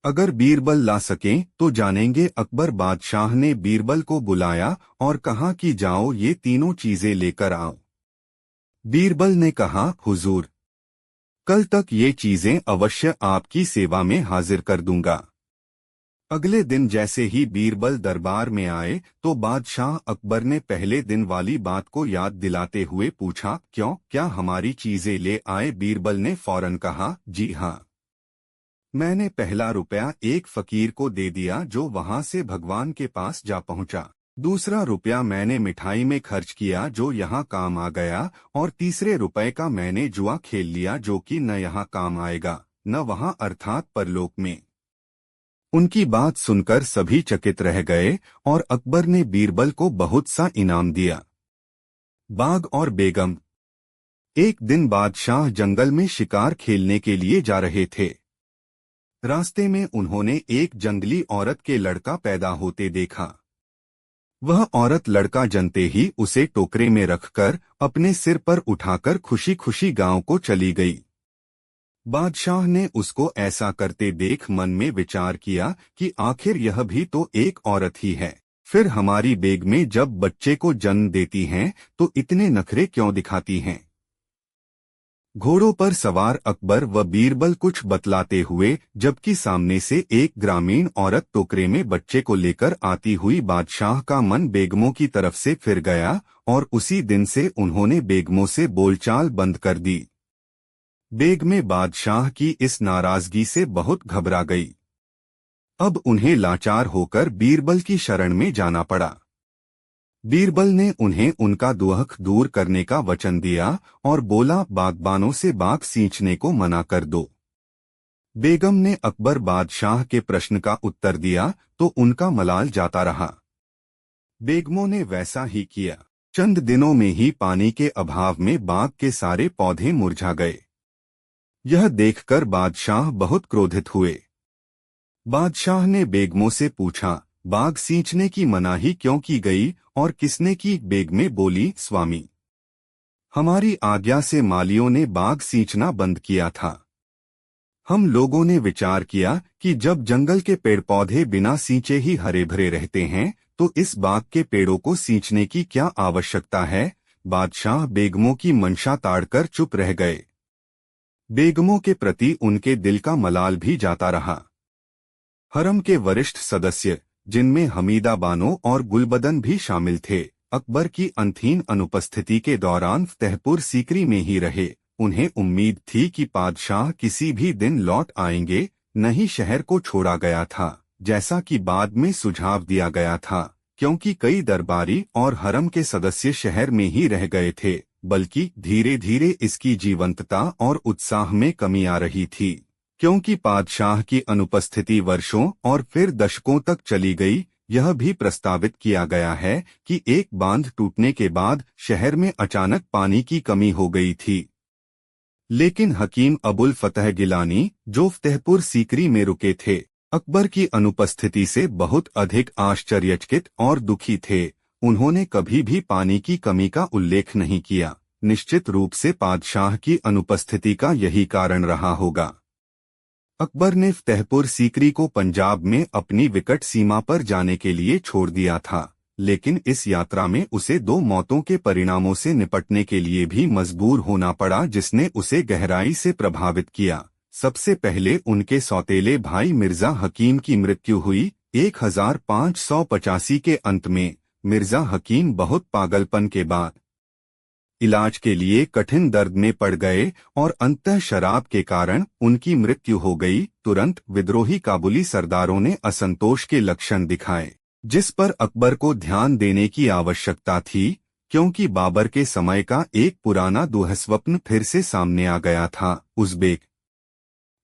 अगर बीरबल ला सकें तो जानेंगे। अकबर बादशाह ने बीरबल को बुलाया और कहा कि जाओ ये तीनों चीजें लेकर आओ। बीरबल ने कहा, हुजूर, कल तक ये चीजें अवश्य आपकी सेवा में हाजिर कर दूंगा। अगले दिन जैसे ही बीरबल दरबार में आए तो बादशाह अकबर ने पहले दिन वाली बात को याद दिलाते हुए पूछा, क्यों, क्या हमारी चीजें ले आए? बीरबल ने फौरन कहा, जी हाँ, मैंने पहला रुपया एक फकीर को दे दिया जो वहां से भगवान के पास जा पहुंचा। दूसरा रुपया मैंने मिठाई में खर्च किया जो यहाँ काम आ गया, और तीसरे रुपए का मैंने जुआ खेल लिया जो कि न यहाँ काम आएगा न वहां अर्थात परलोक में। उनकी बात सुनकर सभी चकित रह गए और अकबर ने बीरबल को बहुत सा इनाम दिया। बाग और बेगम। एक दिन बादशाह जंगल में शिकार खेलने के लिए जा रहे थे। रास्ते में उन्होंने एक जंगली औरत के लड़का पैदा होते देखा। वह औरत लड़का जनते ही उसे टोकरे में रखकर अपने सिर पर उठाकर खुशी खुशी गांव को चली गई। बादशाह ने उसको ऐसा करते देख मन में विचार किया कि आखिर यह भी तो एक औरत ही है, फिर हमारी बेगमें जब बच्चे को जन्म देती हैं तो इतने नखरे क्यों दिखाती हैं। घोड़ों पर सवार अकबर व बीरबल कुछ बतलाते हुए, जबकि सामने से एक ग्रामीण औरत टोकरे में बच्चे को लेकर आती हुई। बादशाह का मन बेगमों की तरफ से फिर गया और उसी दिन से उन्होंने बेगमों से बोलचाल बंद कर दी। बेगमें बादशाह की इस नाराजगी से बहुत घबरा गई। अब उन्हें लाचार होकर बीरबल की शरण में जाना पड़ा। बीरबल ने उन्हें उनका दुख दूर करने का वचन दिया और बोला, बागबानों से बाग सींचने को मना कर दो। बेगम ने अकबर बादशाह के प्रश्न का उत्तर दिया तो उनका मलाल जाता रहा। बेगमों ने वैसा ही किया। चंद दिनों में ही पानी के अभाव में बाग के सारे पौधे मुरझा गए। यह देखकर बादशाह बहुत क्रोधित हुए। बादशाह ने बेगमों से पूछा, बाग सींचने की मनाही क्यों की गई और किसने की? बेगमें बोली, स्वामी, हमारी आज्ञा से मालियों ने बाग सींचना बंद किया था। हम लोगों ने विचार किया कि जब जंगल के पेड़ पौधे बिना सींचे ही हरे भरे रहते हैं तो इस बाग के पेड़ों को सींचने की क्या आवश्यकता है। बादशाह बेगमों की मंशा ताड़कर चुप रह गए। बेगमों के प्रति उनके दिल का मलाल भी जाता रहा। हरम के वरिष्ठ सदस्य, जिनमें हमीदा बानो और गुलबदन भी शामिल थे, अकबर की अंतहीन अनुपस्थिति के दौरान फतेहपुर सीकरी में ही रहे। उन्हें उम्मीद थी कि बादशाह किसी भी दिन लौट आएंगे। नहीं शहर को छोड़ा गया था, जैसा कि बाद में सुझाव दिया गया था, क्योंकि कई दरबारी और हरम के सदस्य शहर में ही रह गए थे, बल्कि धीरे धीरे इसकी जीवंतता और उत्साह में कमी आ रही थी, क्योंकि बादशाह की अनुपस्थिति वर्षों और फिर दशकों तक चली गई। यह भी प्रस्तावित किया गया है कि एक बांध टूटने के बाद शहर में अचानक पानी की कमी हो गई थी। लेकिन हकीम अबुल फतह गिलानी, जो फतेहपुर सीकरी में रुके थे, अकबर की अनुपस्थिति से बहुत अधिक आश्चर्यचकित और दुखी थे। उन्होंने कभी भी पानी की कमी का उल्लेख नहीं किया। निश्चित रूप से बादशाह की अनुपस्थिति का यही कारण रहा होगा। अकबर ने फतेहपुर सीकरी को पंजाब में अपनी विकट सीमा पर जाने के लिए छोड़ दिया था, लेकिन इस यात्रा में उसे 2 मौतों के परिणामों से निपटने के लिए भी मजबूर होना पड़ा, जिसने उसे गहराई से प्रभावित किया। सबसे पहले उनके सौतेले भाई मिर्जा हकीम की मृत्यु हुई। 1585 के अंत में मिर्जा हकीम बहुत पागलपन के बाद इलाज के लिए कठिन दर्द में पड़ गए और अंततः शराब के कारण उनकी मृत्यु हो गई। तुरंत विद्रोही काबुली सरदारों ने असंतोष के लक्षण दिखाए, जिस पर अकबर को ध्यान देने की आवश्यकता थी, क्योंकि बाबर के समय का एक पुराना दुःस्वप्न फिर से सामने आ गया था। उज़्बेक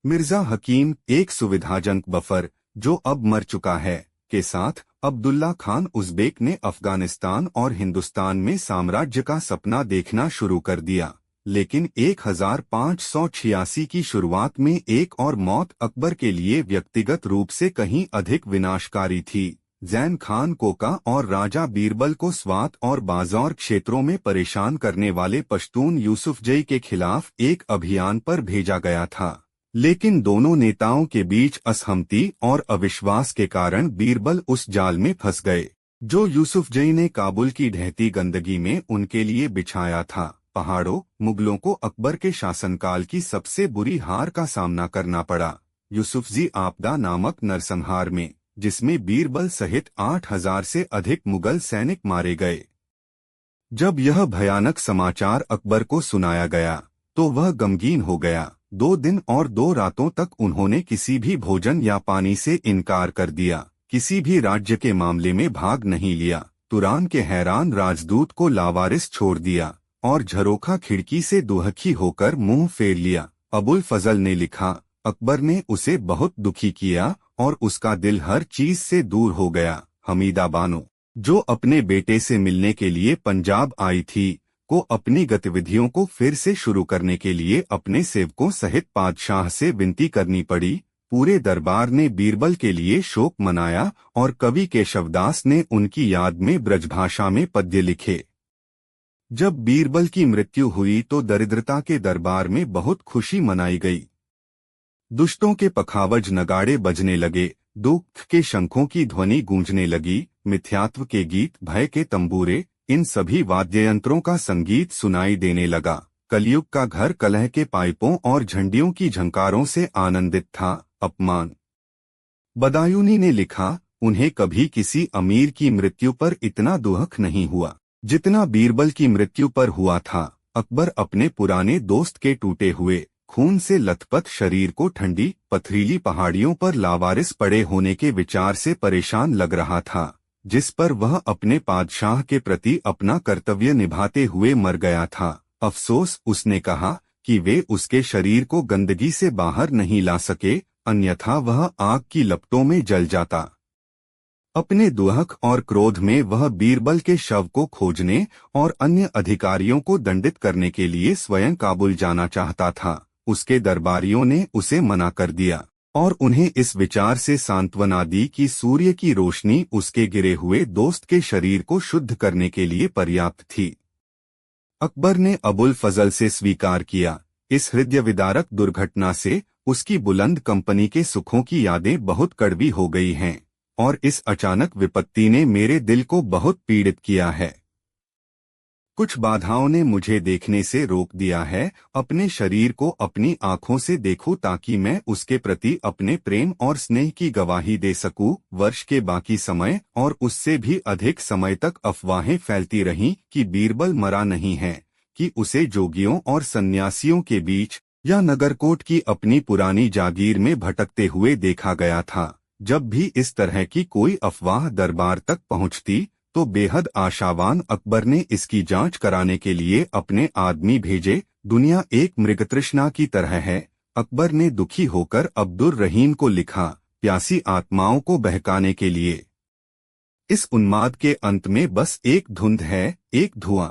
मिर्जा हकीम, एक सुविधाजनक बफर जो अब मर चुका है, के साथ अब्दुल्ला खान उज़्बेक ने अफगानिस्तान और हिंदुस्तान में साम्राज्य का सपना देखना शुरू कर दिया। लेकिन 1586 की शुरुआत में एक और मौत अकबर के लिए व्यक्तिगत रूप से कहीं अधिक विनाशकारी थी। जैन खान कोका और राजा बीरबल को स्वात और बाज़ौर क्षेत्रों में परेशान करने वाले पश्तून यूसुफजई के खिलाफ एक अभियान पर भेजा गया था, लेकिन दोनों नेताओं के बीच असहमति और अविश्वास के कारण बीरबल उस जाल में फंस गए जो यूसुफजई ने काबुल की ढहती गंदगी में उनके लिए बिछाया था। पहाड़ों मुगलों को अकबर के शासनकाल की सबसे बुरी हार का सामना करना पड़ा, यूसुफजी आपदा नामक नरसंहार में, जिसमें बीरबल सहित 8000 से अधिक मुगल सैनिक मारे गए। जब यह भयानक समाचार अकबर को सुनाया गया तो वह गमगीन हो गया। 2 दिन और 2 रातों तक उन्होंने किसी भी भोजन या पानी से इनकार कर दिया, किसी भी राज्य के मामले में भाग नहीं लिया, तुरान के हैरान राजदूत को लावारिस छोड़ दिया और झरोखा खिड़की से दुखी होकर मुंह फेर लिया। अबुल फजल ने लिखा, अकबर ने उसे बहुत दुखी किया और उसका दिल हर चीज से दूर हो गया। हमीदा बानो, जो अपने बेटे से मिलने के लिए पंजाब आई थी, को अपनी गतिविधियों को फिर से शुरू करने के लिए अपने सेवकों सहित बादशाह से विनती करनी पड़ी। पूरे दरबार ने बीरबल के लिए शोक मनाया और कवि केशवदास ने उनकी याद में ब्रजभाषा में पद्य लिखे। जब बीरबल की मृत्यु हुई तो दरिद्रता के दरबार में बहुत खुशी मनाई गई। दुष्टों के पखावज नगाड़े बजने लगे, दुख के शंखों की ध्वनि गूंजने लगी, मिथ्यात्व के गीत, भय के तंबूरे, इन सभी वाद्ययंत्रों का संगीत सुनाई देने लगा। कलयुग का घर कलह के पाइपों और झंडियों की झंकारों से आनंदित था। अपमान। बदायूनी ने लिखा, उन्हें कभी किसी अमीर की मृत्यु पर इतना दुख नहीं हुआ जितना बीरबल की मृत्यु पर हुआ था। अकबर अपने पुराने दोस्त के टूटे हुए, खून से लथपथ शरीर को ठंडी पथरीली पहाड़ियों पर लावारिस पड़े होने के विचार से परेशान लग रहा था, जिस पर वह अपने बादशाह के प्रति अपना कर्तव्य निभाते हुए मर गया था। अफसोस, उसने कहा, कि वे उसके शरीर को गंदगी से बाहर नहीं ला सके, अन्यथा वह आग की लपटों में जल जाता। अपने दुख और क्रोध में वह बीरबल के शव को खोजने और अन्य अधिकारियों को दंडित करने के लिए स्वयं काबुल जाना चाहता था। उसके दरबारियों ने उसे मना कर दिया और उन्हें इस विचार से सांत्वना दी कि सूर्य की रोशनी उसके गिरे हुए दोस्त के शरीर को शुद्ध करने के लिए पर्याप्त थी। अकबर ने अबुल फजल से स्वीकार किया, इस हृदय विदारक दुर्घटना से उसकी बुलंद कंपनी के सुखों की यादें बहुत कड़वी हो गई हैं और इस अचानक विपत्ति ने मेरे दिल को बहुत पीड़ित किया है। कुछ बाधाओं ने मुझे देखने से रोक दिया है। अपने शरीर को अपनी आंखों से देखूं ताकि मैं उसके प्रति अपने प्रेम और स्नेह की गवाही दे सकूं। वर्ष के बाकी समय और उससे भी अधिक समय तक अफवाहें फैलती रहीं कि बीरबल मरा नहीं है, कि उसे जोगियों और सन्यासियों के बीच या नगरकोट की अपनी पुरानी जागीर में भटकते हुए देखा गया था। जब भी इस तरह की कोई अफवाह दरबार तक पहुंचती तो बेहद आशावान अकबर ने इसकी जांच कराने के लिए अपने आदमी भेजे। दुनिया एक मृगतृष्णा की तरह है। अकबर ने दुखी होकर अब्दुर रहीम को लिखा, प्यासी आत्माओं को बहकाने के लिए इस उन्माद के अंत में बस एक धुंध है, एक धुआं।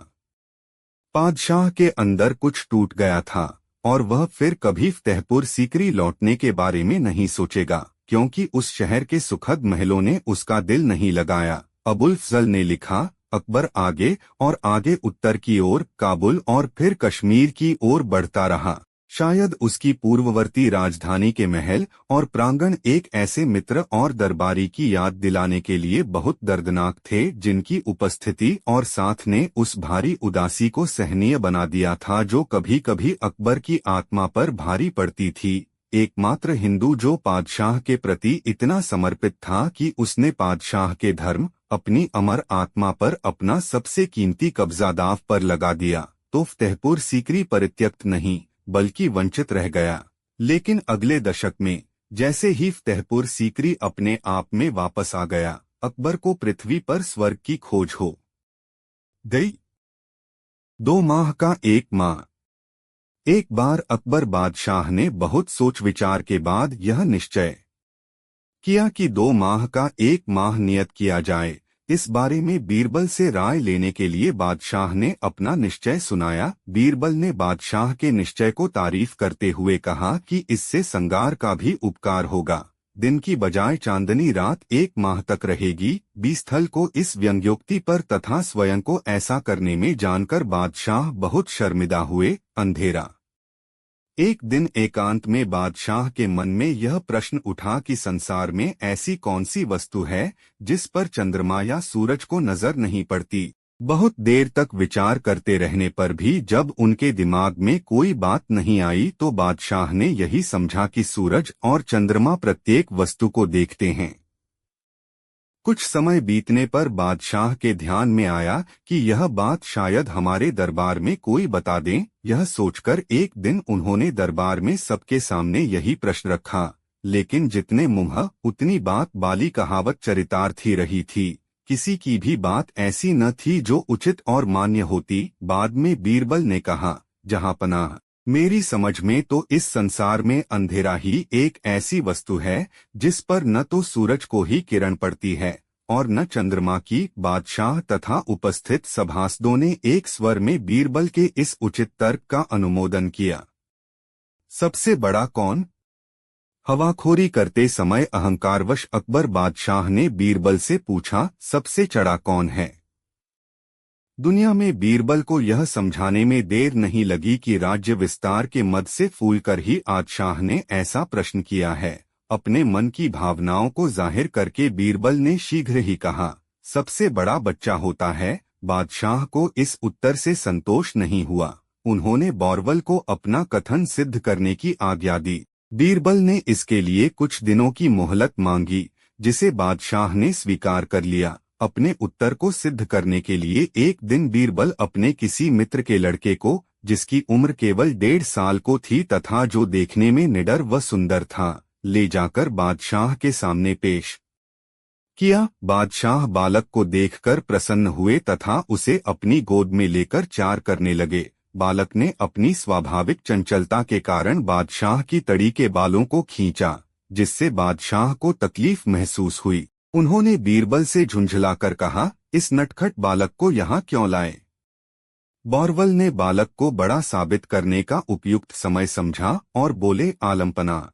बादशाह के अंदर कुछ टूट गया था और वह फिर कभी फतेहपुर सीकरी लौटने के बारे में नहीं सोचेगा, क्योंकि उस शहर के सुखद महलों ने उसका दिल नहीं लगाया। अबुल फजल ने लिखा, अकबर आगे और आगे उत्तर की ओर, काबुल और फिर कश्मीर की ओर बढ़ता रहा। शायद उसकी पूर्ववर्ती राजधानी के महल और प्रांगण एक ऐसे मित्र और दरबारी की याद दिलाने के लिए बहुत दर्दनाक थे, जिनकी उपस्थिति और साथ ने उस भारी उदासी को सहनीय बना दिया था जो कभी कभी अकबर की आत्मा पर भारी पड़ती थी। एकमात्र हिंदू जो बादशाह के प्रति इतना समर्पित था कि उसने बादशाह के धर्म, अपनी अमर आत्मा पर अपना सबसे कीमती कब्जा दाव पर लगा दिया, तो फतेहपुर सीकरी परित्यक्त नहीं बल्कि वंचित रह गया। लेकिन अगले दशक में जैसे ही फतेहपुर सीकरी अपने आप में वापस आ गया, अकबर को पृथ्वी पर स्वर्ग की खोज हो गई। 2 माह का 1 माह। एक बार अकबर बादशाह ने बहुत सोच विचार के बाद यह निश्चय किया कि 2 माह का 1 माह नियत किया जाए। इस बारे में बीरबल से राय लेने के लिए बादशाह ने अपना निश्चय सुनाया। बीरबल ने बादशाह के निश्चय को तारीफ करते हुए कहा कि इससे संगार का भी उपकार होगा। दिन की बजाय चांदनी रात 1 माह तक रहेगी। बीस्थल को इस व्यंग्योक्ति पर तथा स्वयं को ऐसा करने में जानकर बादशाह बहुत शर्मिंदा हुए। अंधेरा। एक दिन एकांत में बादशाह के मन में यह प्रश्न उठा कि संसार में ऐसी कौन सी वस्तु है जिस पर चंद्रमा या सूरज को नजर नहीं पड़ती। बहुत देर तक विचार करते रहने पर भी जब उनके दिमाग में कोई बात नहीं आई तो बादशाह ने यही समझा कि सूरज और चंद्रमा प्रत्येक वस्तु को देखते हैं। कुछ समय बीतने पर बादशाह के ध्यान में आया कि यह बात शायद हमारे दरबार में कोई बता दें। यह सोचकर एक दिन उन्होंने दरबार में सबके सामने यही प्रश्न रखा, लेकिन जितने मुंह उतनी बात वाली कहावत चरितार्थ ही रही थी। किसी की भी बात ऐसी न थी जो उचित और मान्य होती। बाद में बीरबल ने कहा, जहां पनाह, मेरी समझ में तो इस संसार में अंधेरा ही एक ऐसी वस्तु है जिस पर न तो सूरज को ही किरण पड़ती है और न चंद्रमा की। बादशाह तथा उपस्थित सभासदों ने एक स्वर में बीरबल के इस उचित तर्क का अनुमोदन किया। सबसे बड़ा कौन? हवाखोरी करते समय अहंकारवश अकबर बादशाह ने बीरबल से पूछा, सबसे चढ़ा कौन है? दुनिया में बीरबल को यह समझाने में देर नहीं लगी कि राज्य विस्तार के मद से फूलकर ही बादशाह ने ऐसा प्रश्न किया है। अपने मन की भावनाओं को जाहिर करके बीरबल ने शीघ्र ही कहा, सबसे बड़ा बच्चा होता है। बादशाह को इस उत्तर से संतोष नहीं हुआ उन्होंने बोरवल को अपना कथन सिद्ध करने की आज्ञा दी। बीरबल ने इसके लिए कुछ दिनों की मोहलत मांगी, जिसे बादशाह ने स्वीकार कर लिया। अपने उत्तर को सिद्ध करने के लिए एक दिन बीरबल अपने किसी मित्र के लड़के को, जिसकी उम्र केवल 1.5 साल को थी तथा जो देखने में निडर व सुंदर था, ले जाकर बादशाह के सामने पेश किया। बादशाह बालक को देखकर प्रसन्न हुए तथा उसे अपनी गोद में लेकर चार करने लगे। बालक ने अपनी स्वाभाविक चंचलता के कारण बादशाह की तड़ी के बालों को खींचा, जिससे बादशाह को तकलीफ महसूस हुई। उन्होंने बीरबल से झुंझलाकर कहा, इस नटखट बालक को यहाँ क्यों लाए? बोरवल ने बालक को बड़ा साबित करने का उपयुक्त समय समझा और बोले, आलमपना,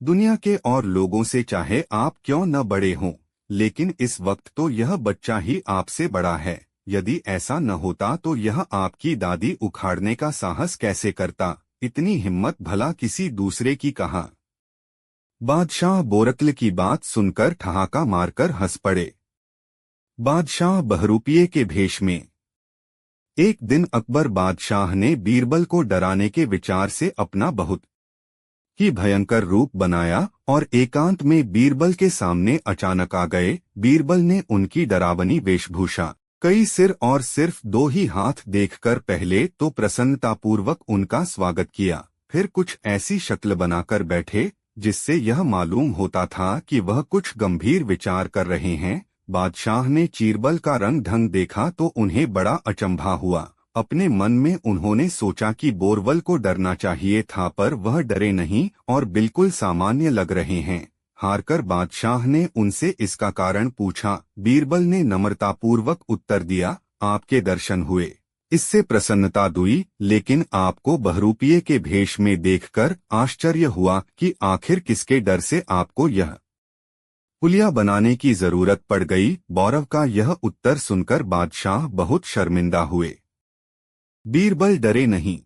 दुनिया के और लोगों से चाहे आप क्यों न बड़े हों, लेकिन इस वक्त तो यह बच्चा ही आपसे बड़ा है। यदि ऐसा न होता तो यह आपकी दादी उखाड़ने का साहस कैसे करता? इतनी हिम्मत भला किसी दूसरे की कहाँ? बादशाह बोरकल की बात सुनकर ठहाका मारकर हंस पड़े। बादशाह बहरूपिये के भेष में। एक दिन अकबर बादशाह ने बीरबल को डराने के विचार से अपना बहुत ही भयंकर रूप बनाया और एकांत में बीरबल के सामने अचानक आ गए। बीरबल ने उनकी डरावनी वेशभूषा, कई सिर और सिर्फ 2 ही हाथ देखकर पहले तो प्रसन्नतापूर्वक उनका स्वागत किया, फिर कुछ ऐसी शक्ल बनाकर बैठे जिससे यह मालूम होता था कि वह कुछ गंभीर विचार कर रहे हैं। बादशाह ने चीरबल का रंग ढंग देखा तो उन्हें बड़ा अचंभा हुआ। अपने मन में उन्होंने सोचा कि बोरवल को डरना चाहिए था, पर वह डरे नहीं और बिल्कुल सामान्य लग रहे हैं। हारकर बादशाह ने उनसे इसका कारण पूछा। बीरबल ने नम्रतापूर्वक उत्तर दिया, आपके दर्शन हुए, इससे प्रसन्नता हुई, लेकिन आपको बहरूपिये के भेष में देखकर आश्चर्य हुआ कि आखिर किसके डर से आपको यह हुलिया बनाने की जरूरत पड़ गई। बौरव का यह उत्तर सुनकर बादशाह बहुत शर्मिंदा हुए। बीरबल डरे नहीं।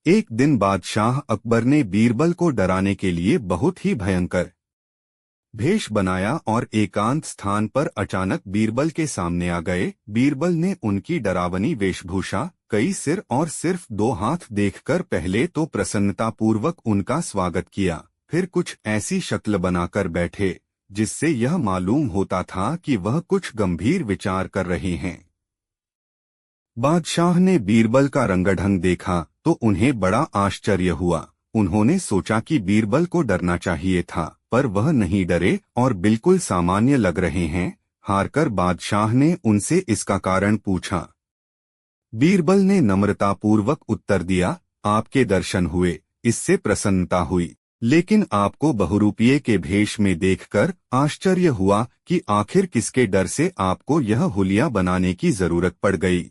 एक दिन बादशाह अकबर ने बीरबल को डराने के लिए बहुत ही भयंकर भेष बनाया और एकांत स्थान पर अचानक बीरबल के सामने आ गए। बीरबल ने उनकी डरावनी वेशभूषा, कई सिर और सिर्फ 2 हाथ देखकर पहले तो प्रसन्नतापूर्वक उनका स्वागत किया, फिर कुछ ऐसी शक्ल बनाकर बैठे जिससे यह मालूम होता था कि वह कुछ गंभीर विचार कर रहे हैं। बादशाह ने बीरबल का रंगढंग देखा तो उन्हें बड़ा आश्चर्य हुआ। उन्होंने सोचा कि बीरबल को डरना चाहिए था, पर वह नहीं डरे और बिल्कुल सामान्य लग रहे हैं। हारकर बादशाह ने उनसे इसका कारण पूछा। बीरबल ने नम्रतापूर्वक उत्तर दिया, आपके दर्शन हुए, इससे प्रसन्नता हुई, लेकिन आपको बहरूपिये के भेष में देखकर आश्चर्य हुआ कि आखिर किसके डर से आपको यह हुलिया बनाने की जरूरत पड़ गई।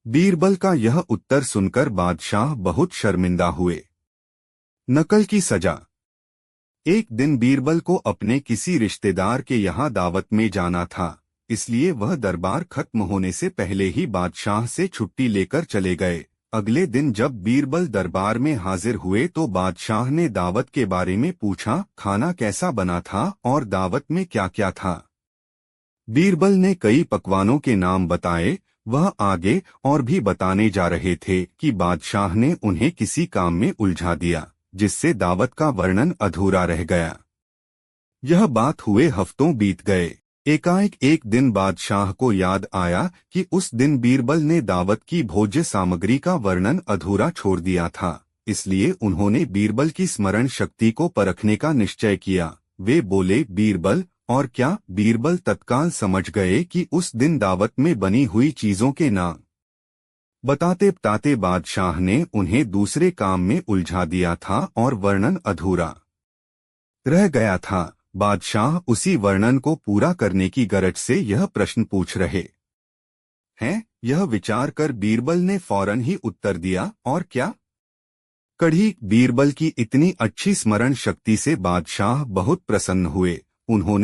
बीरबल का यह उत्तर सुनकर बादशाह बहुत शर्मिंदा हुए। नकल की सजा। एक दिन बीरबल को अपने किसी रिश्तेदार के यहाँ दावत में जाना था, इसलिए वह दरबार खत्म होने से पहले ही बादशाह से छुट्टी लेकर चले गए। अगले दिन जब बीरबल दरबार में हाजिर हुए तो बादशाह ने दावत के बारे में पूछा, खाना कैसा बना था और दावत में क्या क्या था? बीरबल ने कई पकवानों के नाम बताए। वह आगे और भी बताने जा रहे थे कि बादशाह ने उन्हें किसी काम में उलझा दिया, जिससे दावत का वर्णन अधूरा रह गया। यह बात हुए हफ्तों बीत गए। एकाएक एक दिन बादशाह को याद आया कि उस दिन बीरबल ने दावत की भोज्य सामग्री का वर्णन अधूरा छोड़ दिया था। इसलिए उन्होंने बीरबल की स्मरण शक्ति को परखने का निश्चय किया। वे बोले, बीरबल, और क्या? बीरबल तत्काल समझ गए कि उस दिन दावत में बनी हुई चीजों के नाम बताते बताते बादशाह ने उन्हें दूसरे काम में उलझा दिया था और वर्णन अधूरा रह गया था। बादशाह उसी वर्णन को पूरा करने की गरज से यह प्रश्न पूछ रहे हैं। यह विचार कर बीरबल ने फौरन ही उत्तर दिया, और क्या? कढ़ी। बीरबल की इतनी अच्छी स्मरण शक्ति से बादशाह बहुत प्रसन्न हुए। उन्होंने